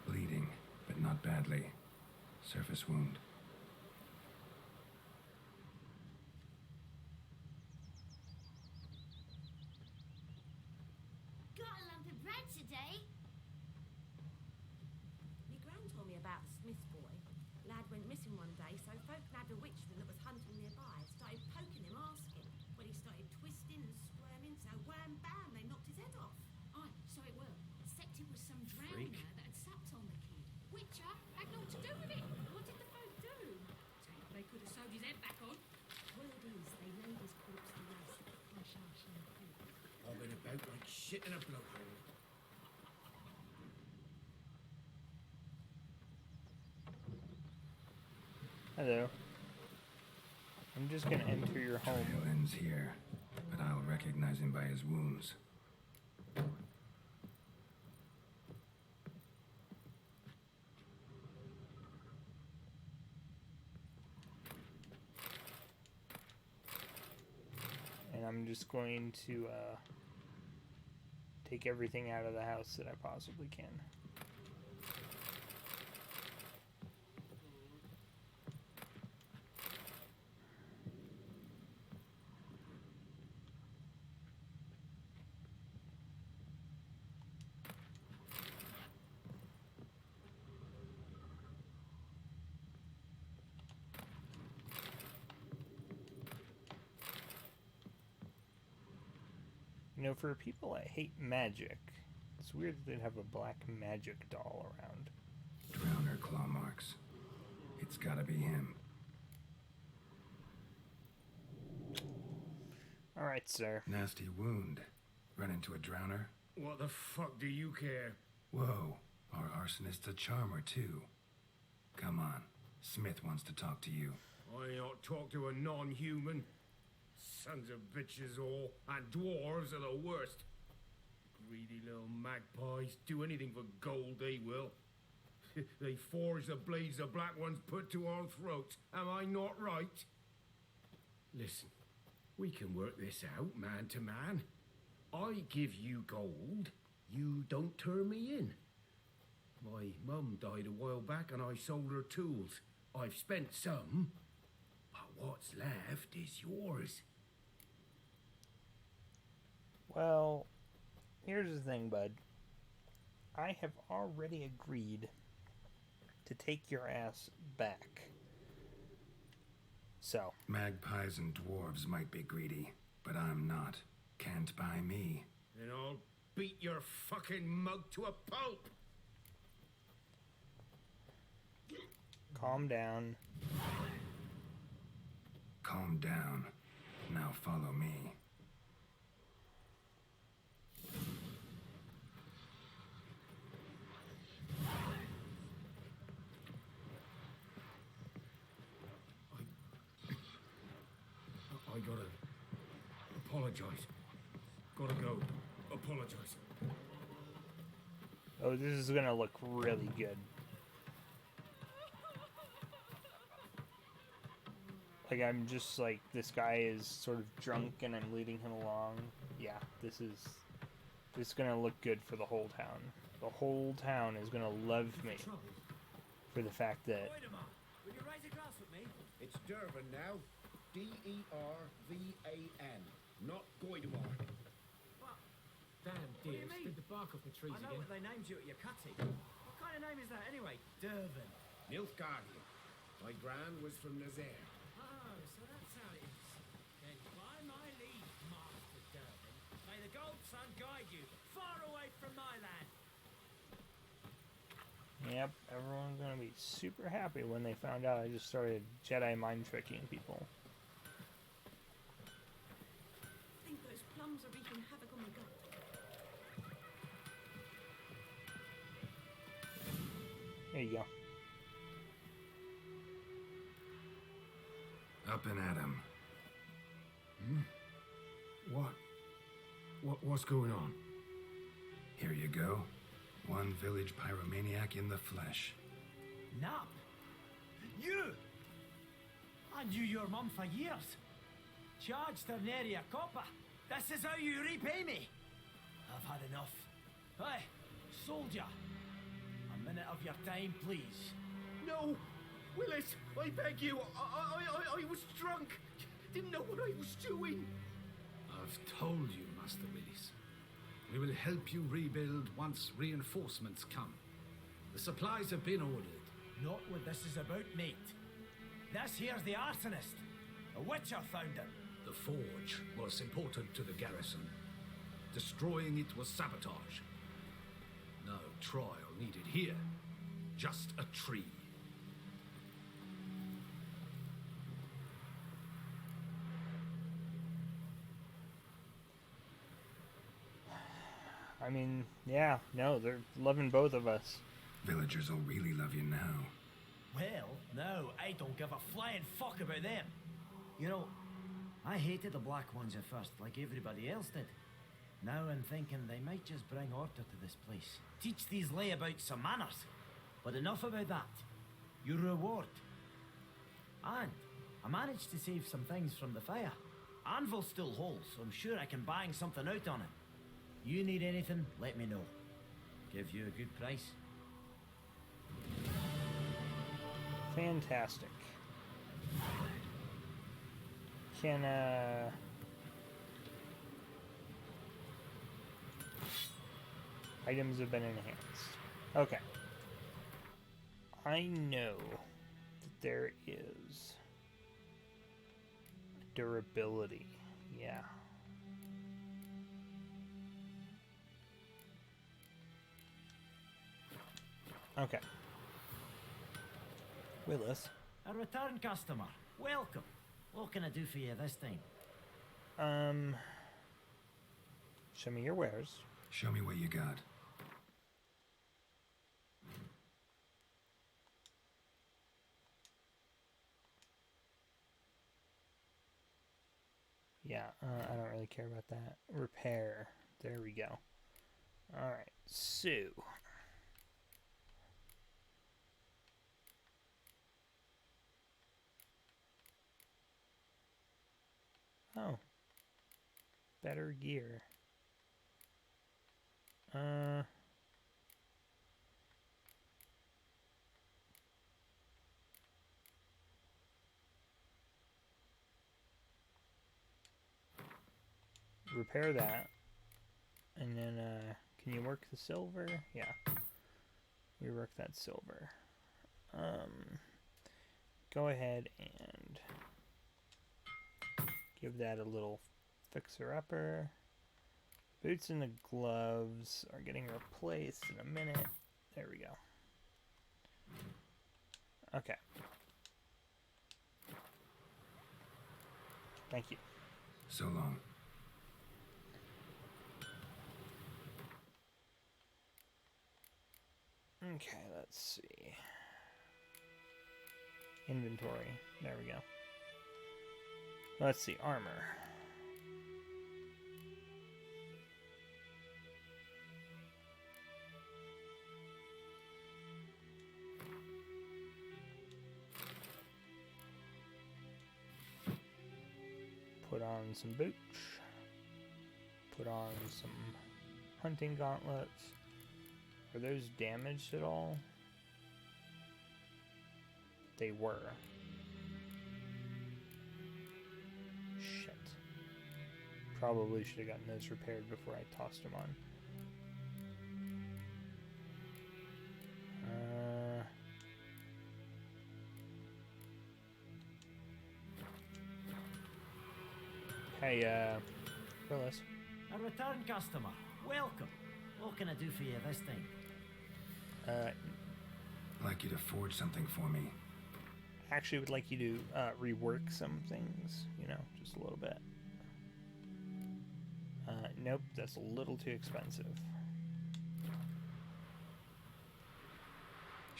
Bleeding, but not badly. Surface wound. Got a lump of bread today. Me gran told me about the Smith boy. Lad went missing one day, so folk nabbed a witchman that was hunting nearby and started poking him, asking. When he started twisting and squirming, so wham bam, they knocked his head off. Aye, so it will. Except it was some drowner Freak. that had sapped on the kid. Witcher had naught to do with it. What did the folk do? They could have sewed his head back on. Word is, they laid his corpse to rest at Fresh Ash in the Creek. I've been about like shit in a blowhole. Hello. I'm just gonna enter your home. Trail ends here, but I'll recognize him by his wounds. And I'm just going to take everything out of the house that I possibly can. You know, for people that hate magic, it's weird that they'd have a black magic doll around. Drowner claw marks. It's gotta be him. Alright, sir. Nasty wound. Run into a drowner? What the fuck do you care? Whoa, our arsonist's a charmer too. Come on, Smith wants to talk to you. I ought to talk to a non-human. Sons of bitches all, and dwarves are the worst. Greedy little magpies, do anything for gold they will. They forge the blades the black ones put to our throats. Am I not right? Listen, we can work this out man to man. I give you gold, you don't turn me in. My mum died a while back and I sold her tools. I've spent some, but what's left is yours. Well, here's the thing, bud. I have already agreed to take your ass back. So. Magpies and dwarves might be greedy, but I'm not. Can't buy me. Then I'll beat your fucking mug to a pulp. Calm down. Calm down. Now follow me. I gotta apologize. Gotta go. Apologize. Oh, this is gonna look really good. Like, I'm just like, this guy is sort of drunk and I'm leading him along. Yeah, this is gonna look good for the whole town. The whole town is gonna love me for the fact that Will you raise a glass with me? It's Durban now. D-E-R-V-A-N. Not Goidemar. What? Damn do deer, you mean? spit the bark off the trees I know again. what they named you at your cutting. What kind of name is that anyway? Durban. Nilfgaardian. My gran was from Nazaire. Oh, so that's how it is. Then by my leave, Master Durban, may the gold sun guide you far away from my land. yep, everyone's gonna be super happy when they found out I just started Jedi mind tricking people. I think those plums There you go. Up and at 'em. What's going on? Here you go. One village pyromaniac in the flesh. Nap? You? I knew your mum for years. Charged her nary a copper. This is how you repay me. I've had enough. Hey, soldier. A minute of your time, please. No! Willis, I beg you. I was drunk. Didn't know what I was doing. I've told you, Master Willis. We will help you rebuild once reinforcements come. The supplies have been ordered. Not what this is about, mate. This here's the arsonist. A witcher found him. The forge was important to the garrison. Destroying it was sabotage. No trial needed here. Just a tree. I mean, yeah, no, they're loving both of us. Villagers will really love you now. Well, no, I don't give a flying fuck about them. You know, I hated the Black Ones at first, like everybody else did. Now I'm thinking they might just bring order to this place. Teach these layabouts some manners. But enough about that. Your reward. And I managed to save some things from the fire. Anvil's still whole, so I'm sure I can bang something out on it. You need anything, let me know. Give you a good price. Fantastic. Can, items have been enhanced. Okay. I know that there is durability. Yeah. Okay. Willis. A return customer. Welcome. What can I do for you this time? Show me your wares. Show me what you got. Yeah, I don't really care about that. Repair. There we go. Alright, so... Oh. Better gear. Repair that. And then, can you work the silver? Yeah. We work that silver. Go ahead and give that a little fixer-upper. Boots and the gloves are getting replaced in a minute. There we go. Okay. Thank you. So long. Okay, let's see. Inventory. There we go. Let's see. Armor. Put on some boots. Put on some hunting gauntlets. Are those damaged at all? They were. Shit. Probably should have gotten those repaired before I tossed them on. Hey, Willis. A return customer. Welcome. What can I do for you this time? I'd like you to forge something for me. Actually would like you to rework some things, you know, just a little bit. Nope, that's a little too expensive.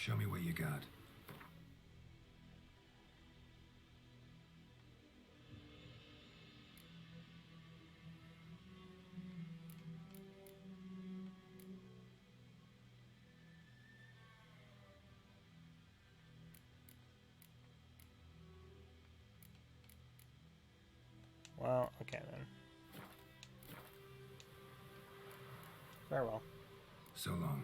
Show me what you got. Well, okay then. Farewell. So long.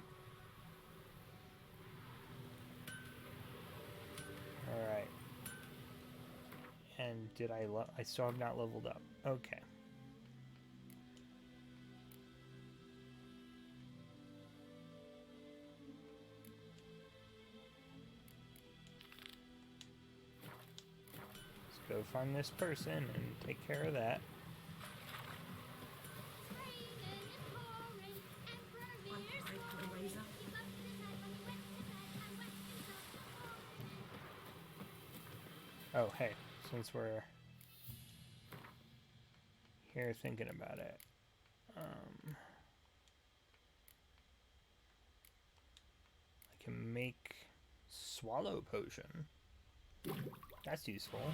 Alright. And did I still have not leveled up. Okay. Let's go find this person and take care of that. Oh, hey, since we're here thinking about it, I can make swallow potion. That's useful.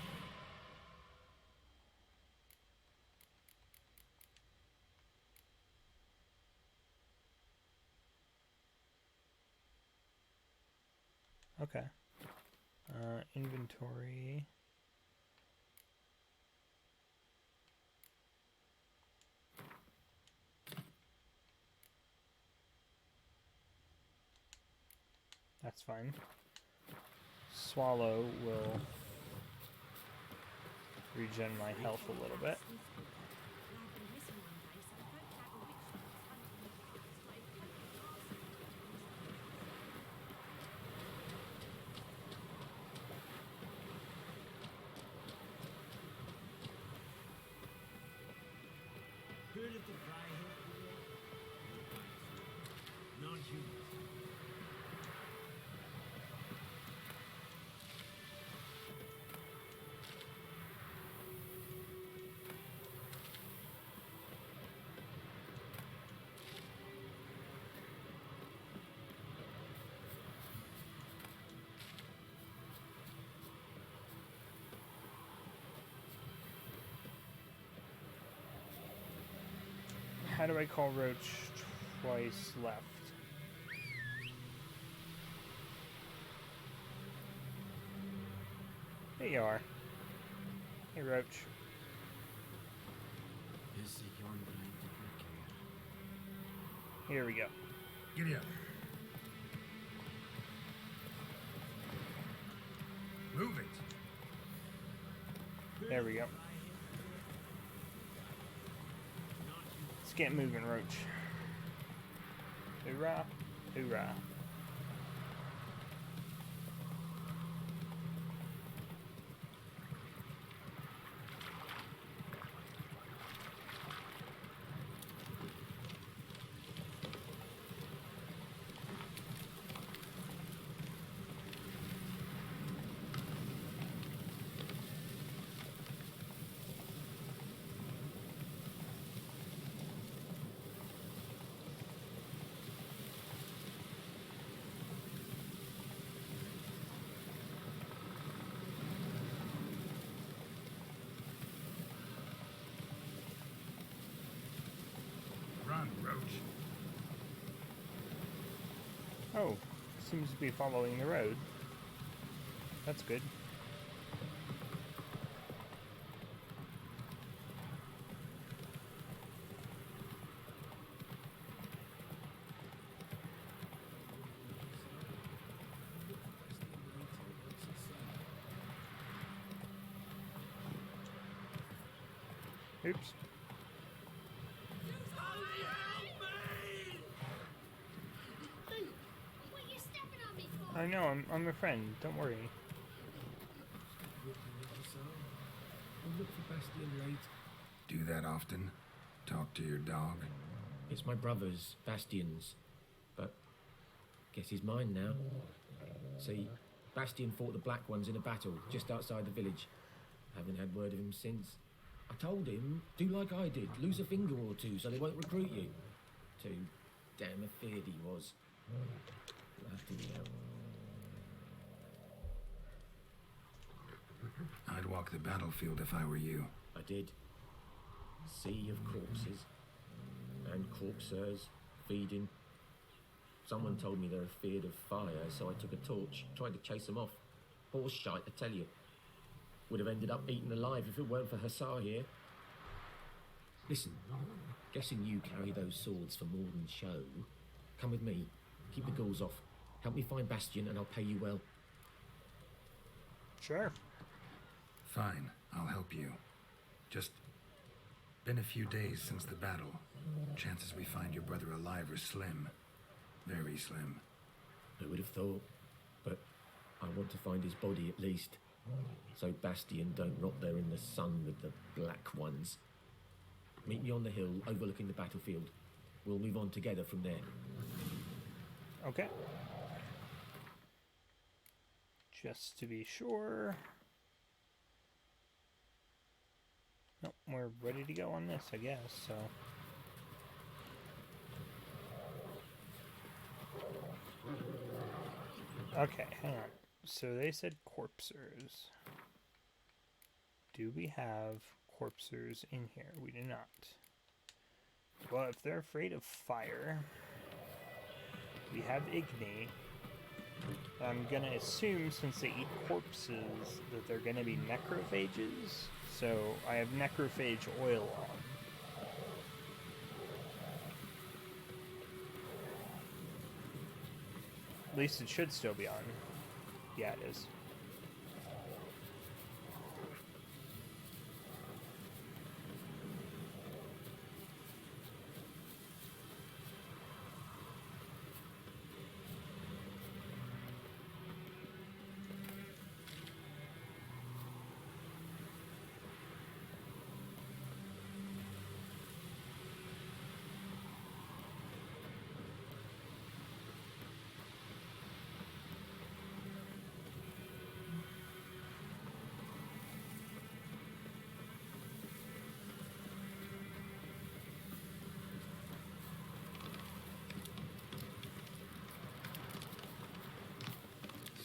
Okay. Inventory. That's fine. Swallow will regen my health a little bit. Heard of the Fry non-human. How do I call Roach twice left? There you are. Hey, Roach. Here we go. Giddy up. Move it. There we go. Let's get moving, Roach. Hoorah, hoorah. Run, Roach. Oh, seems to be following the road. That's good. Oops. What are you stepping on me for? I know, I'm a friend. Don't worry. Look for Bastion late. Do that often? Talk to your dog? It's my brother's, Bastion's. But guess he's mine now. See, Bastion fought the Black Ones in a battle just outside the village. Haven't had word of him since. I told him, do like I did, lose a finger or two so they won't recruit you. Too damn afeard he was. Bloody hell. I'd walk the battlefield if I were you. I did. Sea of corpses. And corpsers feeding. Someone told me they're feared of fire, so I took a torch, tried to chase them off. Horse shite, I tell you. Would have ended up eaten alive if it weren't for Hussar here. Listen, guessing you carry those swords for more than show. Come with me. Keep the ghouls off. Help me find Bastion and I'll pay you well. Sure. Fine, I'll help you. Just been a few days since the battle. Chances we find your brother alive are slim. Very slim. I would have thought, but I want to find his body at least. So Bastion don't rot there in the sun with the black ones. Meet me on the hill overlooking the battlefield. We'll move on together from there. Okay. Just to be sure. Nope, we're ready to go on this, I guess, so. Okay, hang on. So they said corpsers. Do we have corpsers in here? We do not. Well, if they're afraid of fire, we have Igni. I'm gonna assume, since they eat corpses, that they're gonna be necrophages. So I have necrophage oil on. At least it should still be on. Yeah, it is.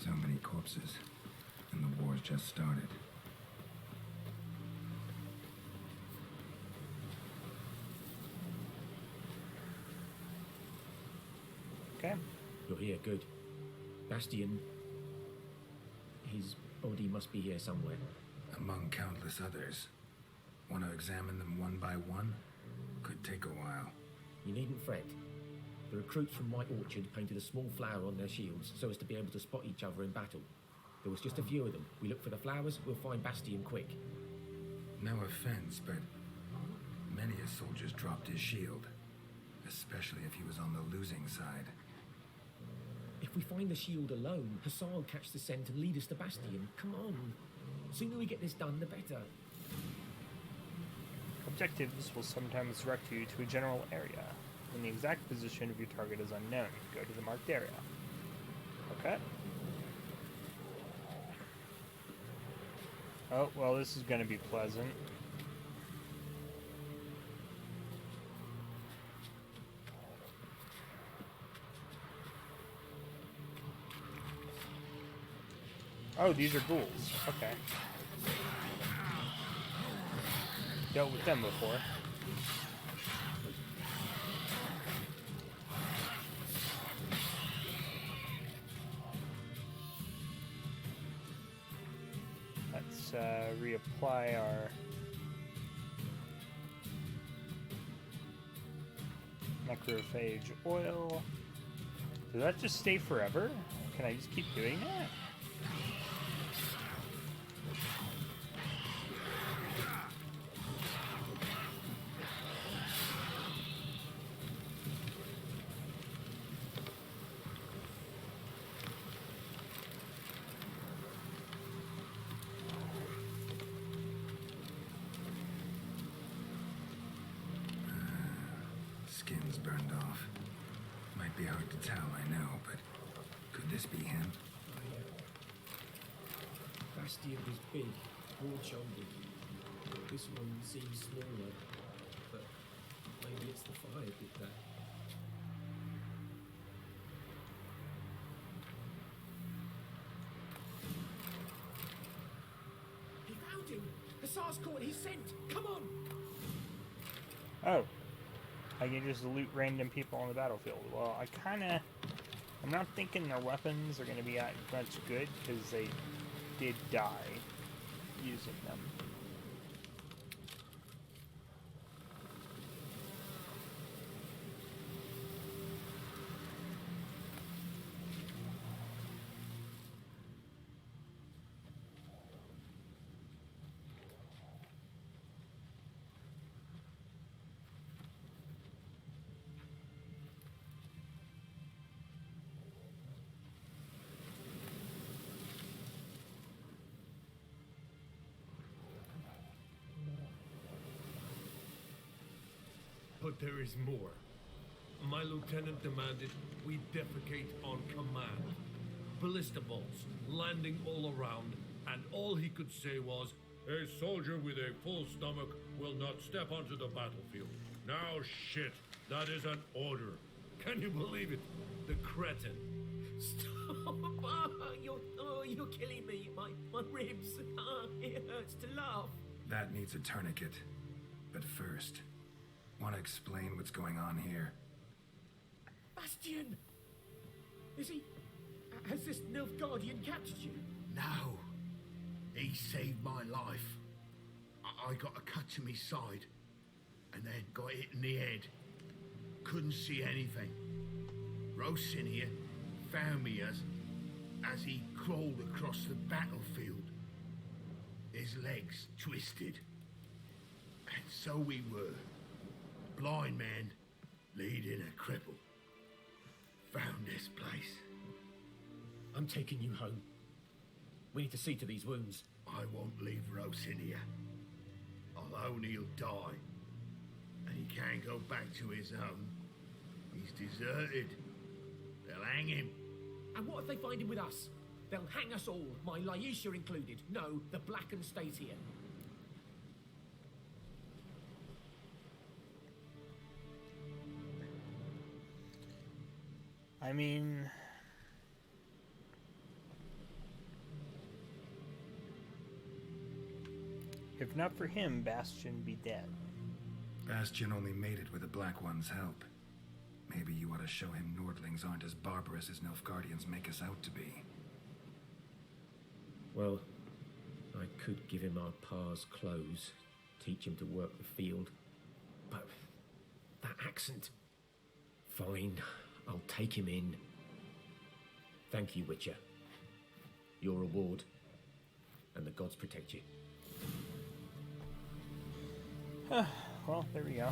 So many corpses, and the war's just started. Okay. You're here, good. Bastion... his body must be here somewhere. Among countless others. Want to examine them one by one? Could take a while. You needn't fret. The recruits from White Orchard painted a small flower on their shields so as to be able to spot each other in battle. There was just a few of them. We look for the flowers, we'll find Bastion quick. No offense, but many a soldier's dropped his shield. Especially if he was on the losing side. If we find the shield alone, Hussar will catch the scent and lead us to Bastion. Come on. Sooner we get this done, the better. Objectives will sometimes direct you to a general area. When the exact position of your target is unknown, go to the marked area. Okay. Oh, well, this is going to be pleasant. Oh, these are ghouls. Okay. Dealt with them before. Let's reapply our necrophage oil. Does that just stay forever? Can I just keep doing that? Skin's burned off. Might be hard to tell, I know, but could this be him? Bastion is big, broad-shouldered. This one seems smaller, but maybe it's the fire did that. Harcourt, he's sent! Come on! Oh. I can just loot random people on the battlefield. Well, I'm not thinking their weapons are going to be much good, because they did die using them. But there is more. My lieutenant demanded we defecate on command. Ballista bolts landing all around, and all he could say was, "A soldier with a full stomach will not step onto the battlefield." Now shit, that is an order. Can you believe it? The cretin. Stop! You're killing me. My ribs. It hurts to laugh. That needs a tourniquet. But first, want to explain what's going on here? Bastian! Has this Nilfgaardian captured you? No. He saved my life. I got a cut to my side, and then got hit in the head. Couldn't see anything. Rosinia found me as he crawled across the battlefield. His legs twisted. And so we were. Blind man leading a cripple. Found this place. I'm taking you home. We need to see to these wounds. I won't leave Rosinia. Alone he'll die. And he can't go back to his home. He's deserted. They'll hang him. And what if they find him with us? They'll hang us all, my Laisha included. No, the Blacken stays here. I mean... if not for him, Bastion be dead. Bastion only made it with the Black One's help. Maybe you ought to show him Nordlings aren't as barbarous as Nilfgaardians make us out to be. Well, I could give him our pa's clothes, teach him to work the field. But that accent... Fine, I'll take him in. Thank you, Witcher. Your reward, and the gods protect you. Well, there we go.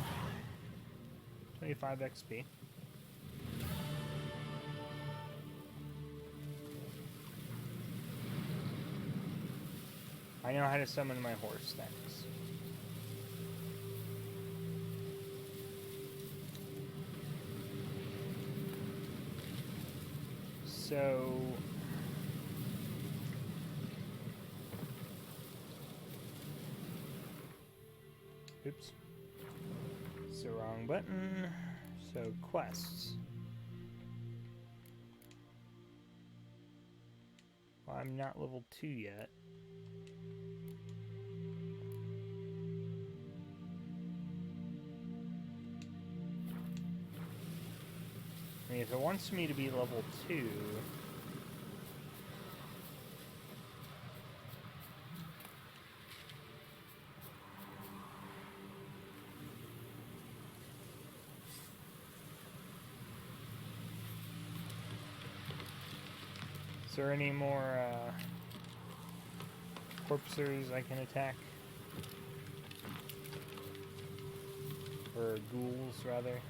25 XP. I know how to summon my horse, thanks. So... oops. It's the wrong button. So, quests. Well, I'm not level 2 yet. I mean, if it wants me to be level 2... is there any more corpsers I can attack? Or ghouls, rather?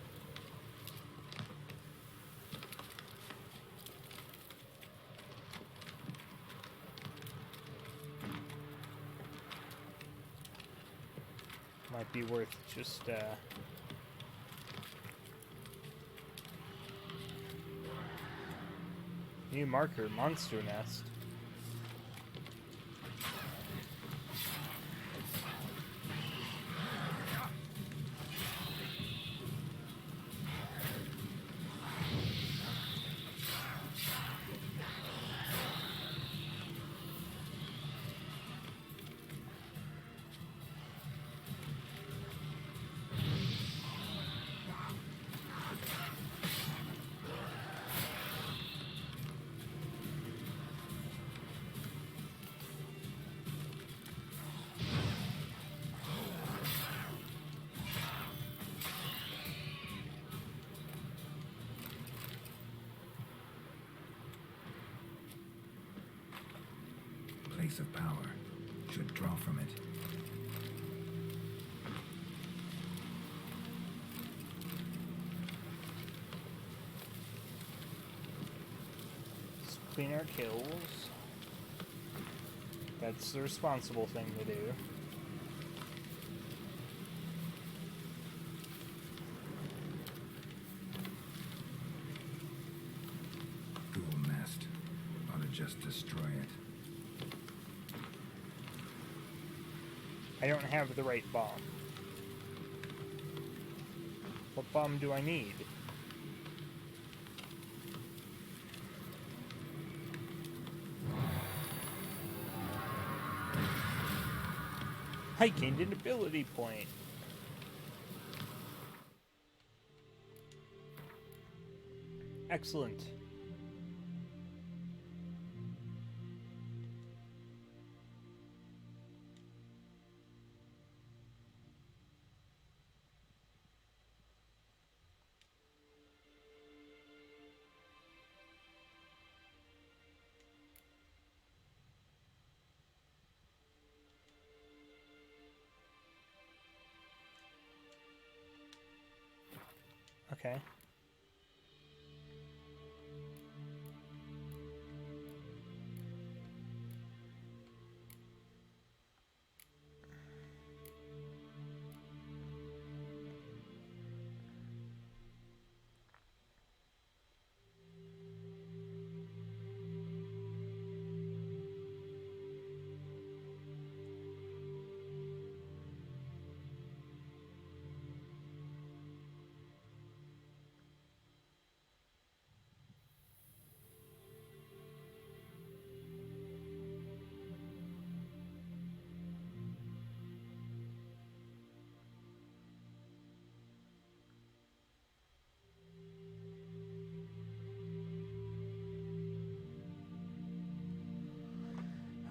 Might be worth just new marker, monster nest. place of power. Should draw from it. Let's clean our kills. That's the responsible thing to do. Ghoul nest. Ought to just destroy it. I don't have the right bomb. What bomb do I need? I gained an ability point. Excellent. Okay.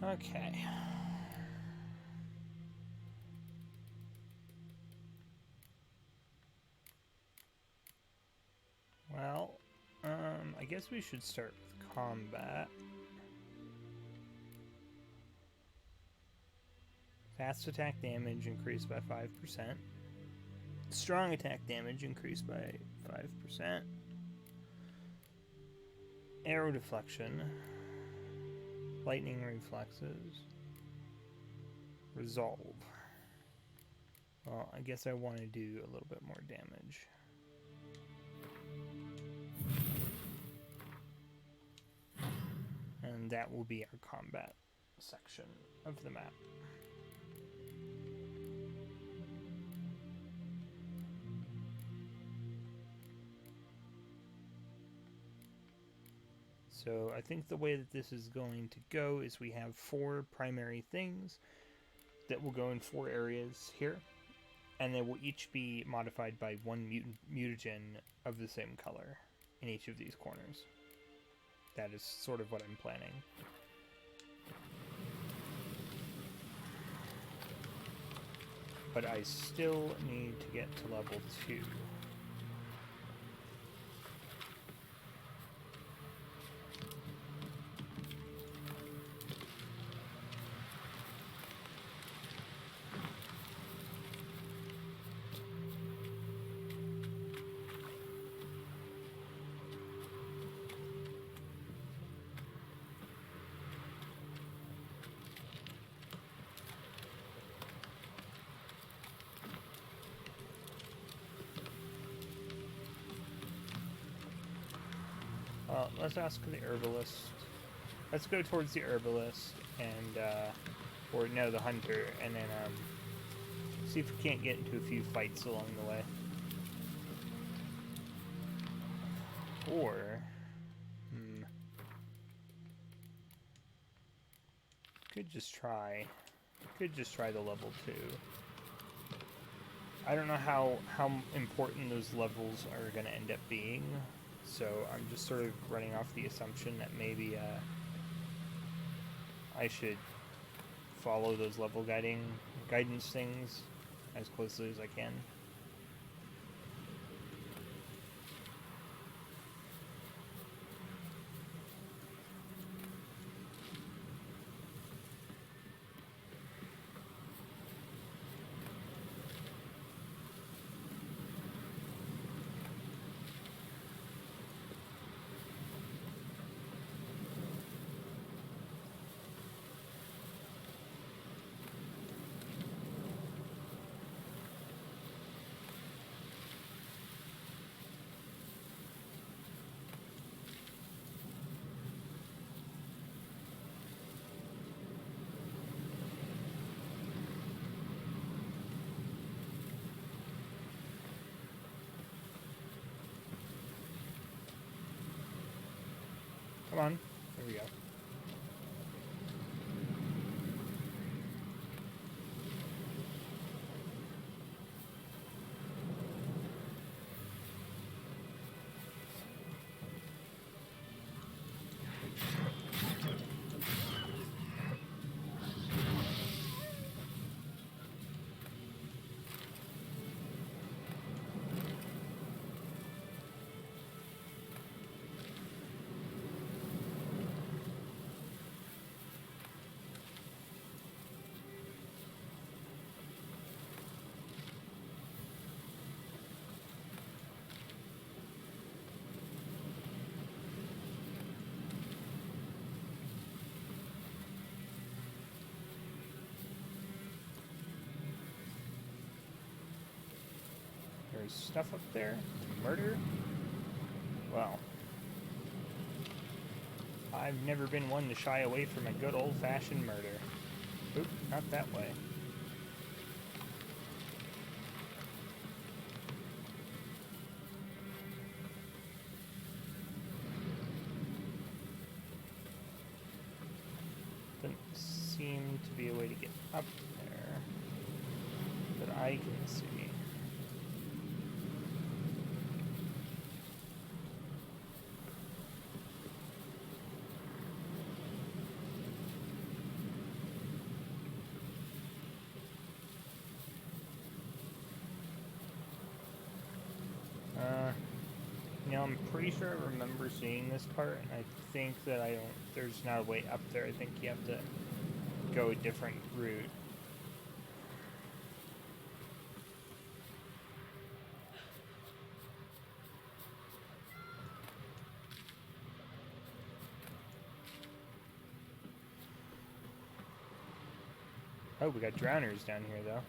Okay. Well, I guess we should start with combat. Fast attack damage increased by 5%. Strong attack damage increased by 5%. Arrow deflection. Lightning reflexes. Resolve. Well, I guess I want to do a little bit more damage. And that will be our combat section of the map. So I think the way that this is going to go is we have 4 primary things that will go in 4 areas here, and they will each be modified by 1 mutagen of the same color in each of these corners. That is sort of what I'm planning. But I still need to get to level 2. Well, let's ask the herbalist. Let's go towards the herbalist and, or no, the hunter, and then, see if we can't get into a few fights along the way. Or, could just try the level 2. I don't know how important those levels are going to end up being. So I'm just sort of running off the assumption that maybe I should follow those level guidance things as closely as I can. Come on. There we go. There's stuff up there. Murder? Well, I've never been one to shy away from a good old-fashioned murder. Oop, not that way. Doesn't seem to be a way to get up there that I can see. I'm pretty sure I remember seeing this part, and I think that there's not a way up there. I think you have to go a different route. Oh, we got drowners down here, though.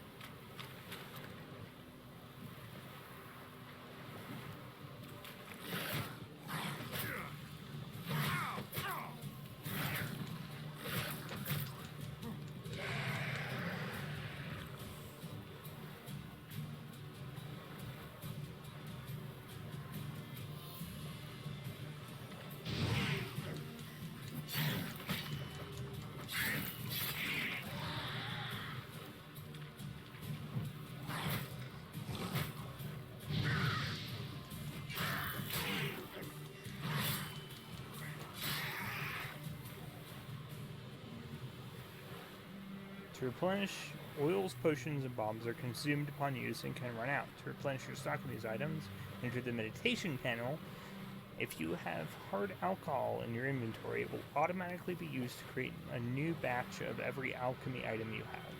To replenish, oils, potions, and bombs are consumed upon use and can run out. To replenish your stock of these items, enter the meditation panel. If you have hard alcohol in your inventory, it will automatically be used to create a new batch of every alchemy item you have.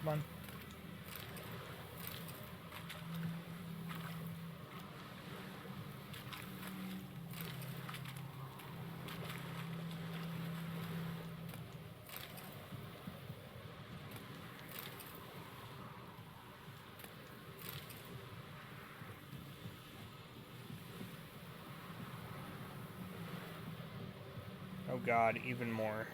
Come on. Oh god, even more.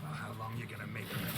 Well, how long you gonna make me wait?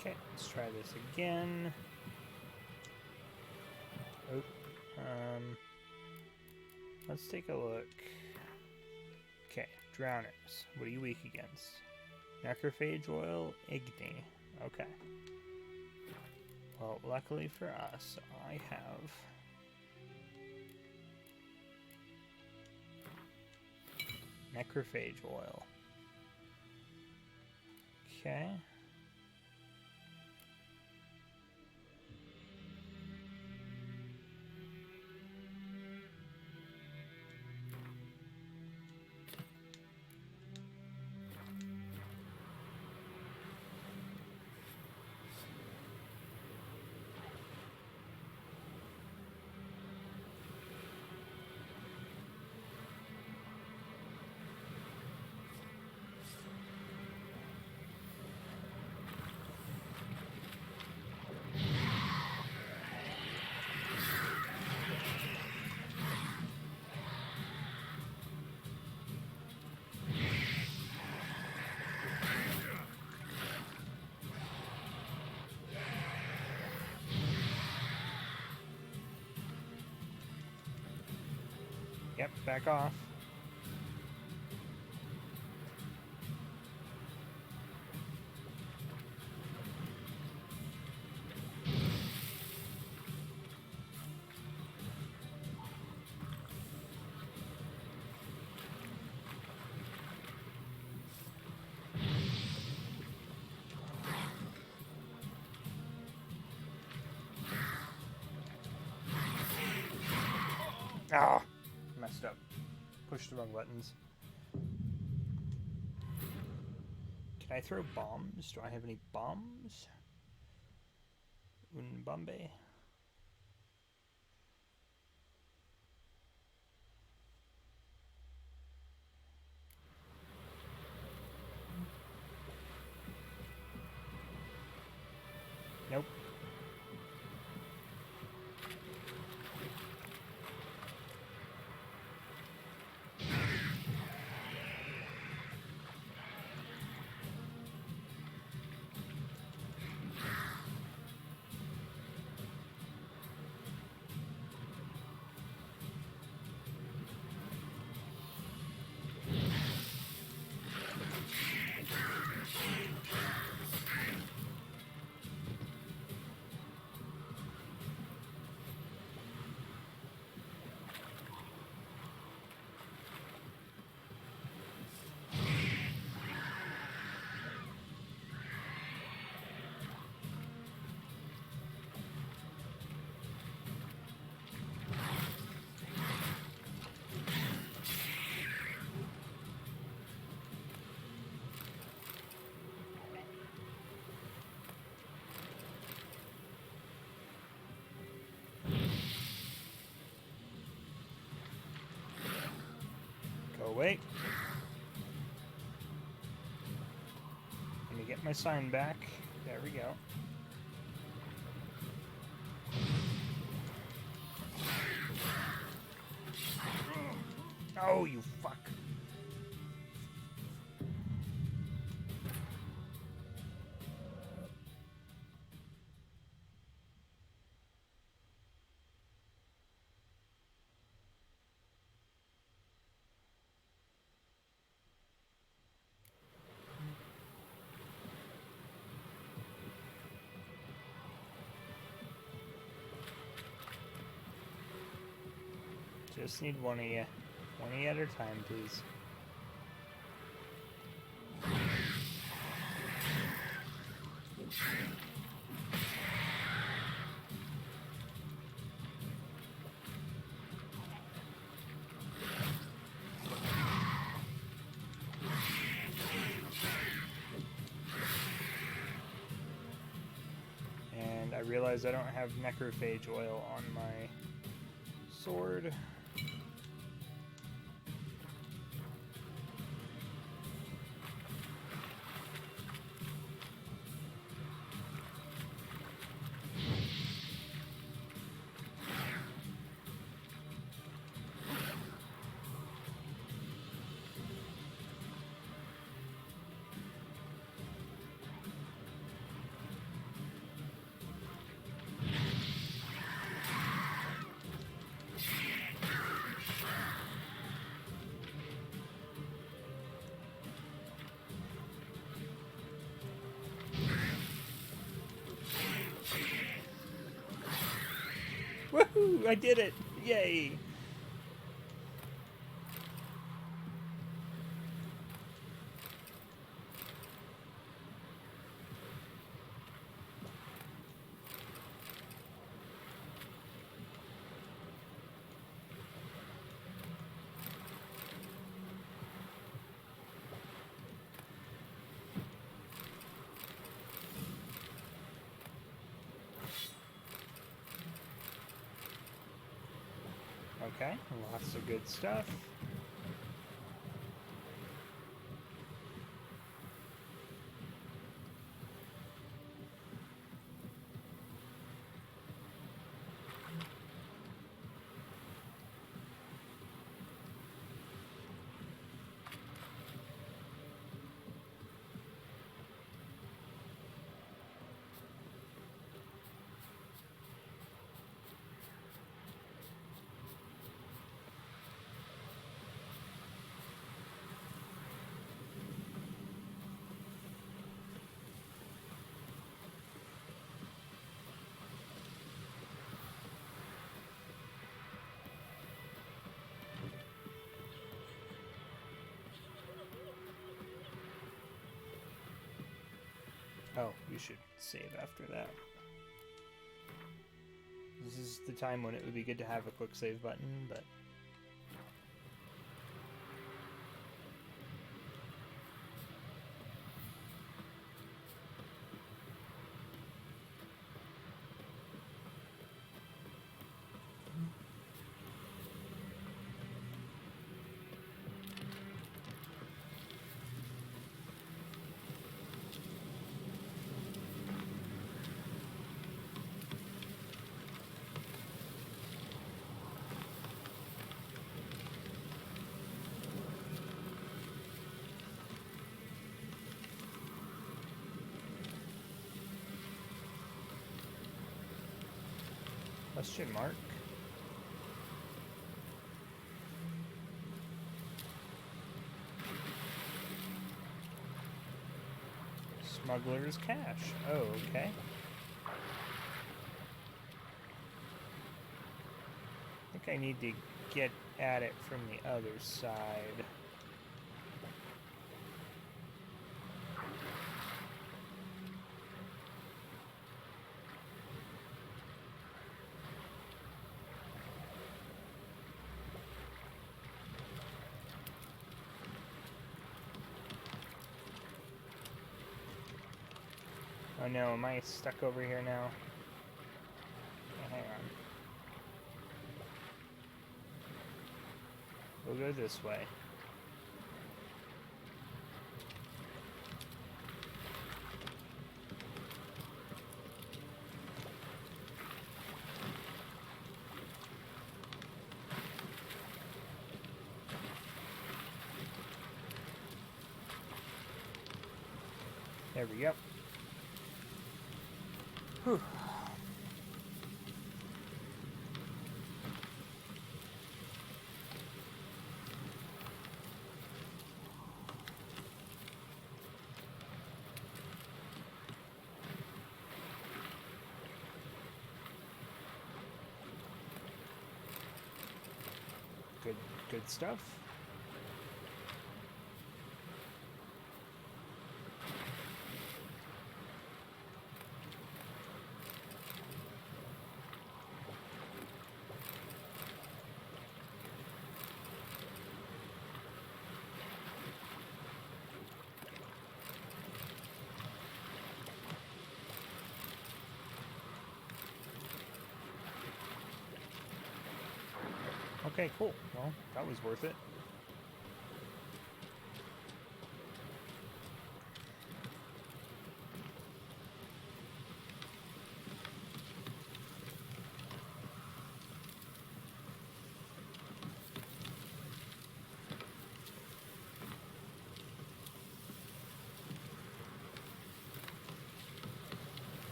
Okay, let's try this again. Oh, let's take a look. Okay, drowners. What are you weak against? Necrophage oil, Igni. Okay. Well, luckily for us, I have necrophage oil. Okay. Yep, back off. Ah! Messed up. Pushed the wrong buttons. Can I throw bombs? Do I have any bombs? Unbombe. Nope. Go away. Let me get my sign back. There we go. Oh, you fuck. Just need one of you. One of you at a time, please. And I realize I don't have necrophage oil on my sword. I did it! Yay! Okay, lots of good stuff. Oh, you should save after that. This is the time when it would be good to have a quick save button, but... Question mark. Smuggler's cache. Oh, okay. I think I need to get at it from the other side. Oh no, am I stuck over here now? Oh, hang on. We'll go this way. There we go. Whew. Good stuff. Okay, cool. Well, that was worth it.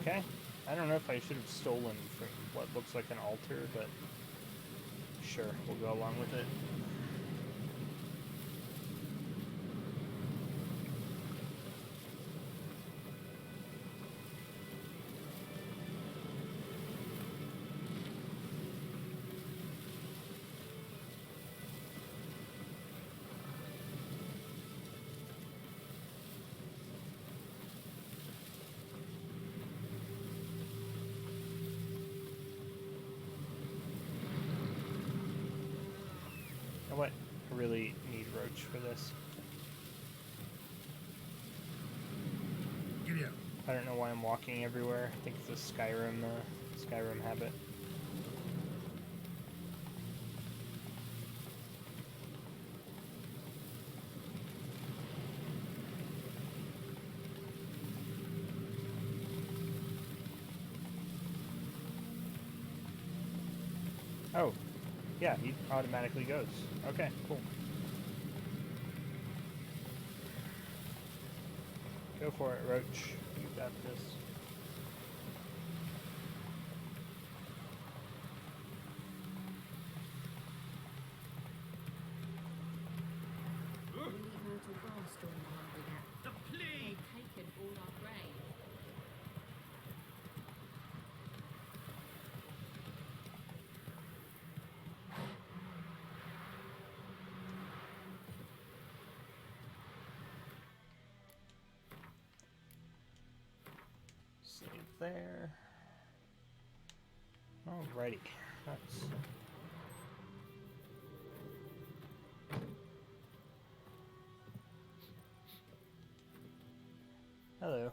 Okay. I don't know if I should have stolen from what looks like an altar, but sure, we'll go along with it. know what? I really need Roach for this. Giddy up. I don't know why I'm walking everywhere. I think it's a Skyrim habit. Oh, yeah, he automatically goes. Okay, cool. Go for it, Roach. You got this. We need mortal grass during the hungry gap. The plague! They've taken all our grain. Save there. Alrighty. That's... Hello.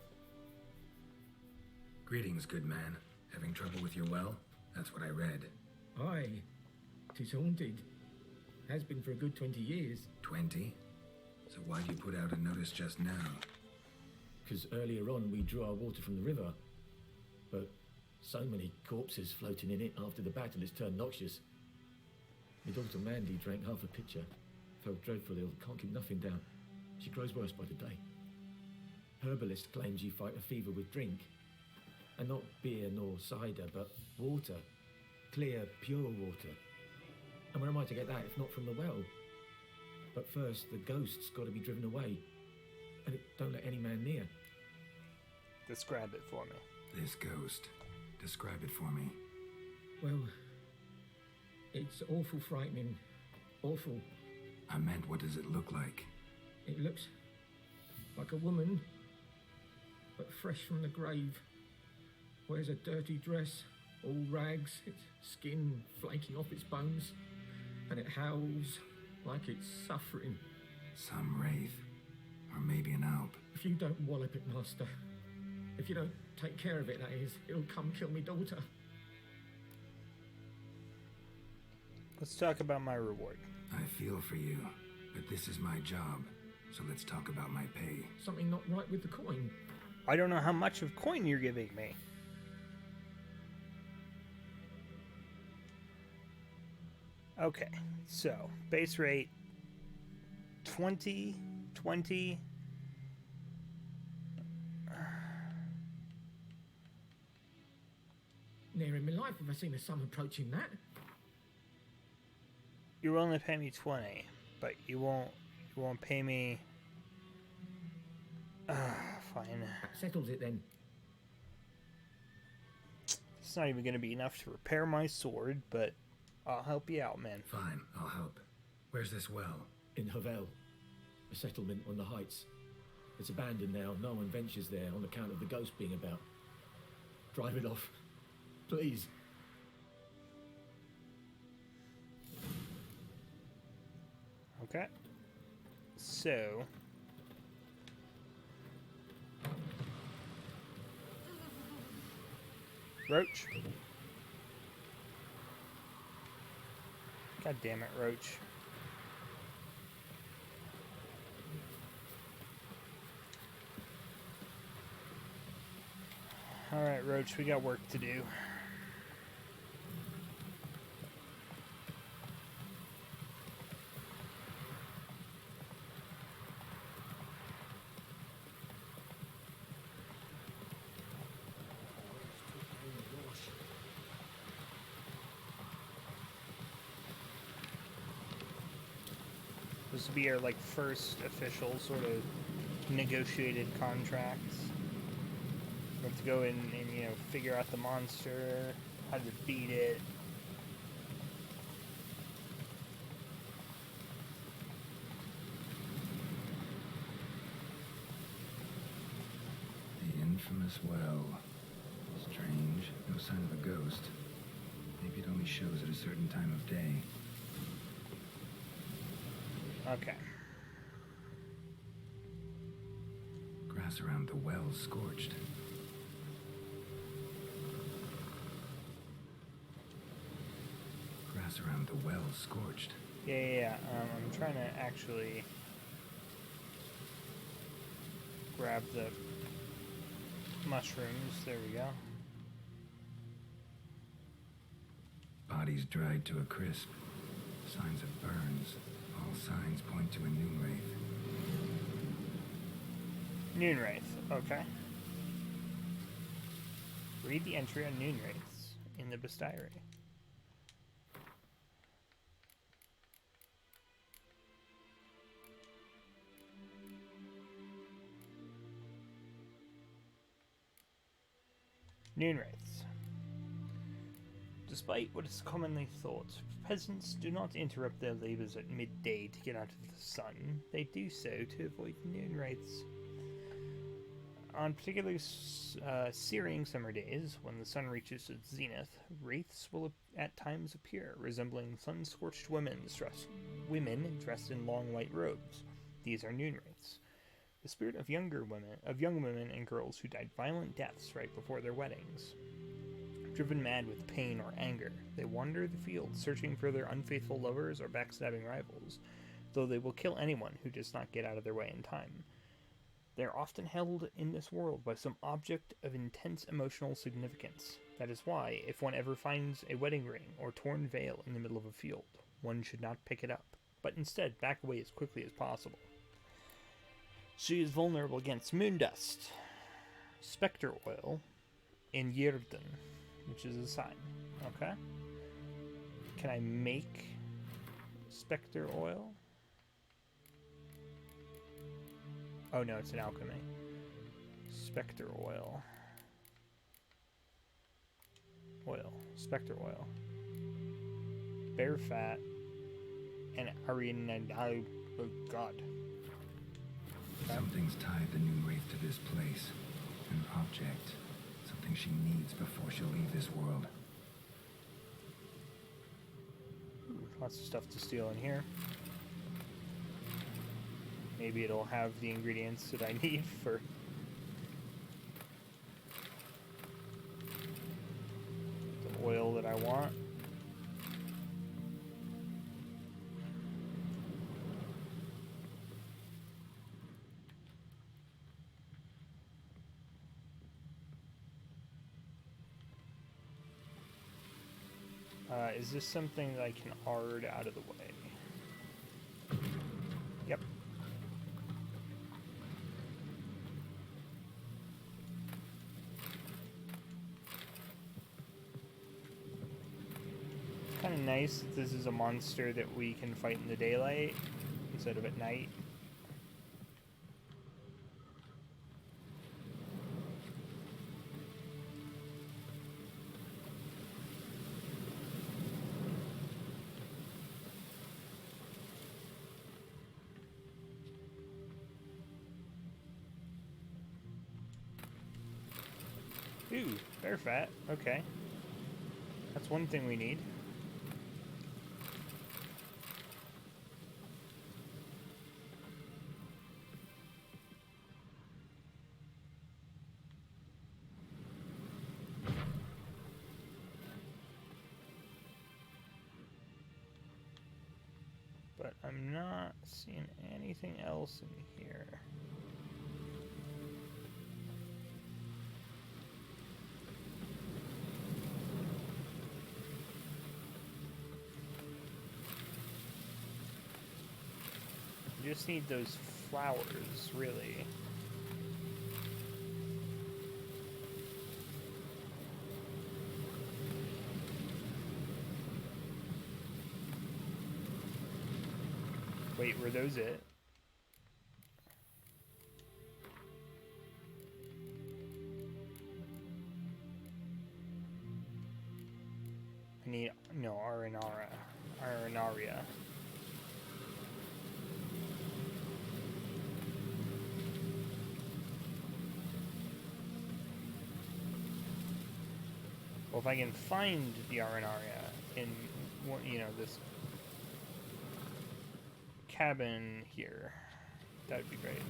Greetings, good man. Having trouble with your well? That's what I read. Aye, 'tis haunted. Has been for a good 20 years. 20? So why'd you put out a notice just now? Because earlier on we drew our water from the river. But so many corpses floating in it after the battle it's turned noxious. My daughter Mandy drank half a pitcher. Felt dreadful ill, can't keep nothing down. She grows worse by the day. Herbalist claims you fight a fever with drink. And not beer nor cider, but water. Clear, pure water. And where am I to get that if not from the well? But first, the ghost's got to be driven away. And it don't let any man near. Describe it for me. This ghost. Describe it for me. Well, it's awful frightening. Awful. I meant, what does it look like? It looks like a woman, but fresh from the grave. Wears a dirty dress, all rags, its skin flaking off its bones, and it howls like it's suffering. Some wraith. Or maybe an alp. If you don't wallop it, Master, if you don't take care of it, that is, it'll come kill me daughter. Let's talk about my reward. I feel for you, but this is my job, so let's talk about my pay. Something not right with the coin. I don't know how much of coin you're giving me. Okay, so base rate 20. Never in my life have I seen a sum approaching that. You're willing to pay me 20, but you won't pay me. Fine. That settles it then. It's not even going to be enough to repair my sword, but I'll help you out, man. Fine, I'll help. Where's this well? In Havel, a settlement on the heights. It's abandoned now. No one ventures there on account of the ghost being about. Drive it off, please. Okay. So. Roach. God damn it, Roach. Alright, Roach, we got work to do. This will be our first official sort of negotiated contracts. We have to go in and figure out the monster, how to beat it. The infamous well. Strange. No sign of a ghost. Maybe it only shows at a certain time of day. Okay. Grass around the well scorched. Grass around the well scorched. Yeah. I'm trying to actually grab the mushrooms. There we go. Bodies dried to a crisp. Signs of burns. All signs point to a noon wraith. Noon wraith. Okay. Read the entry on noon wraiths in the bestiary. Noon wraiths. Despite what is commonly thought, peasants do not interrupt their labors at midday to get out of the sun. They do so to avoid noon wraiths. On particularly searing summer days, when the sun reaches its zenith, wraiths will at times appear, resembling sun-scorched women dressed in long white robes. These are noon wraiths. The spirit of young women and girls who died violent deaths right before their weddings. Driven mad with pain or anger, they wander the fields searching for their unfaithful lovers or backstabbing rivals, though they will kill anyone who does not get out of their way in time. They are often held in this world by some object of intense emotional significance. That is why, if one ever finds a wedding ring or torn veil in the middle of a field, one should not pick it up, but instead back away as quickly as possible. She is vulnerable against moon dust, specter oil, and Yerden, which is a sign. Okay. Can I make specter oil? Oh no, it's an alchemy. Specter oil. Specter oil. Bear fat. And arenadine. Oh god. Something's tied the noon wraith to this place. An object. Something she needs before she'll leave this world. Ooh, lots of stuff to steal in here. Maybe it'll have the ingredients that I need for the oil that I want. Is this something that I can ard out of the way? Yep. Kind of nice that this is a monster that we can fight in the daylight instead of at night. Ooh, bear fat. Okay. That's one thing we need. But I'm not seeing anything else in here. You just need those flowers, really. Wait, were those it? I need, no, Arenaria. Well, if I can find the Arenaria in, you know, this cabin here. That would be great.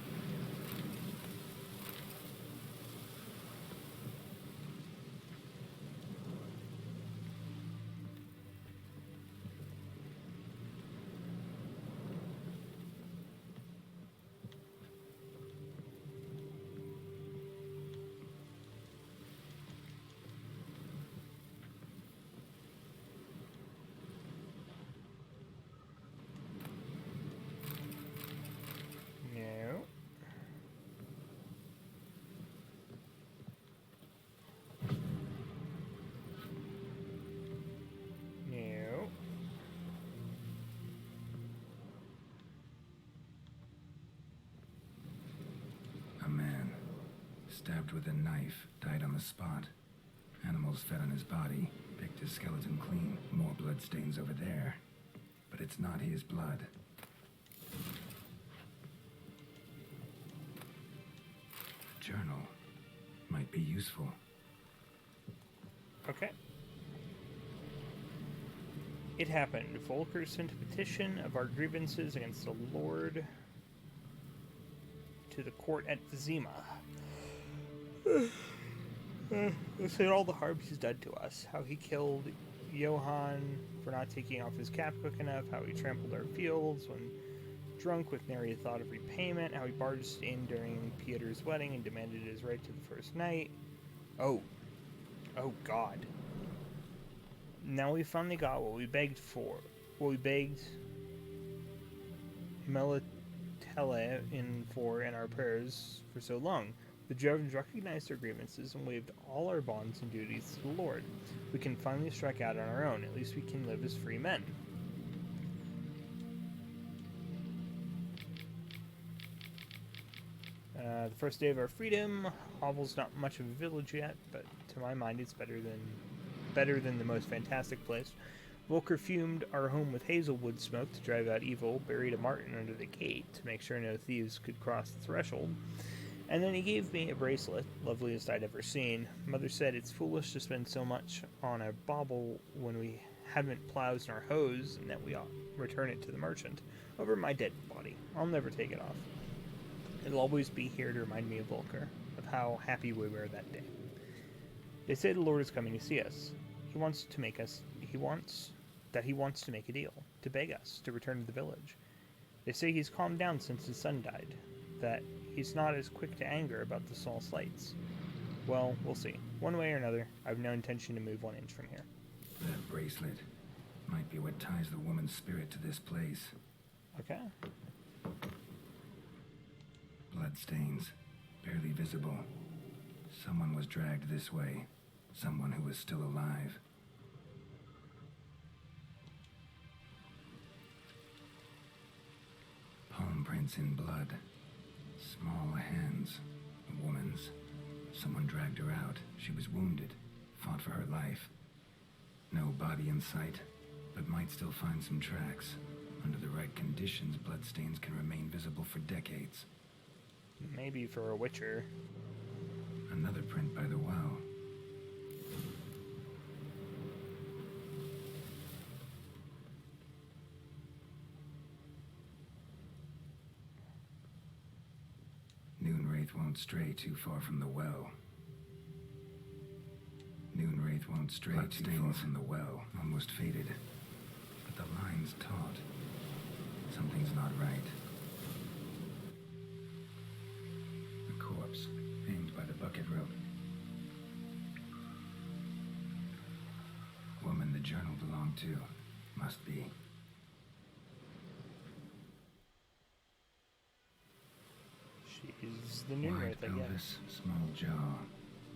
No. No. A man, stabbed with a knife, died on the spot. Animals fed on his body, picked his skeleton clean. More bloodstains over there. But it's not his blood. A journal might be useful. Okay. It happened. Volker sent a petition of our grievances against the Lord to the court at Vizima. They said all the harm he's done to us. How he killed Johann for not taking off his cap quick enough. How he trampled our fields when drunk with nary a thought of repayment. How he barged in during Peter's wedding and demanded his right to the first night. Oh God. Now we finally got what we begged for. What we begged Melatele in our prayers for so long. The Jovans recognized our grievances and waived all our bonds and duties to the Lord. We can finally strike out on our own. At least we can live as free men. The first day of our freedom. Hovel's not much of a village yet, but to my mind it's better than the most fantastic place. Volker fumed our home with hazelwood smoke to drive out evil, buried a marten under the gate to make sure no thieves could cross the threshold, and then he gave me a bracelet, loveliest I'd ever seen. Mother said it's foolish to spend so much on a bauble when we haven't plows in our hose, and that we ought return it to the merchant over my dead body. I'll never take it off. It'll always be here to remind me of Volker, of how happy we were that day. They say the Lord is coming to see us. He wants to make a deal, to beg us to return to the village. They say he's calmed down since his son died, that he's not as quick to anger about the small slights. Well, we'll see. One way or another, I've no intention to move 1 inch from here. That bracelet might be what ties the woman's spirit to this place. Okay. Bloodstains, barely visible. Someone was dragged this way. Someone who was still alive. Palm prints in blood. Small hands. A woman's. Someone dragged her out. She was wounded. Fought for her life. No body in sight, but might still find some tracks. Under the right conditions, bloodstains can remain visible for decades. Maybe for a witcher. Another print by the well. Noonwraith won't stray too far from the well. Noonwraith won't stray too far from the well. Almost faded. But the line's taut. Something's not right. A corpse, hanged by the bucket rope. Woman the journal belonged to. Must be. She's the Noonwraith, I White guess. Elvis, small jaw.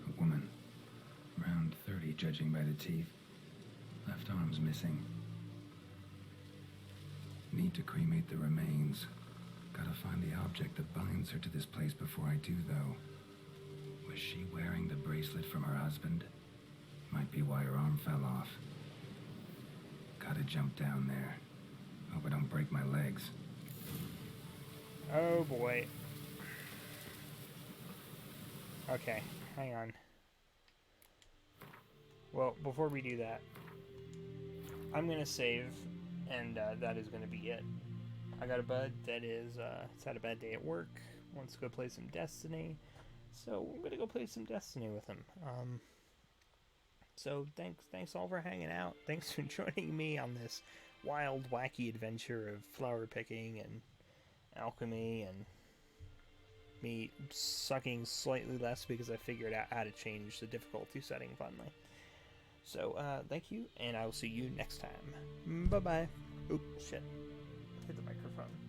A woman. Around 30, judging by the teeth. Left arm's missing. Need to cremate the remains. Gotta find the object that binds her to this place before I do, though. Was she wearing the bracelet from her husband? Might be why her arm fell off. Gotta jump down there. Hope I don't break my legs. Oh boy. Okay, hang on. Well, before we do that, I'm gonna save, and that is gonna be it. I got a bud that is, it's had a bad day at work, wants to go play some Destiny, so I'm gonna go play some Destiny with him. So thanks all for hanging out. Thanks for joining me on this wild, wacky adventure of flower picking and alchemy, and me sucking slightly less because I figured out how to change the difficulty setting finally. So, thank you, and I will see you next time. Bye-bye. Oop, shit. Hit the microphone.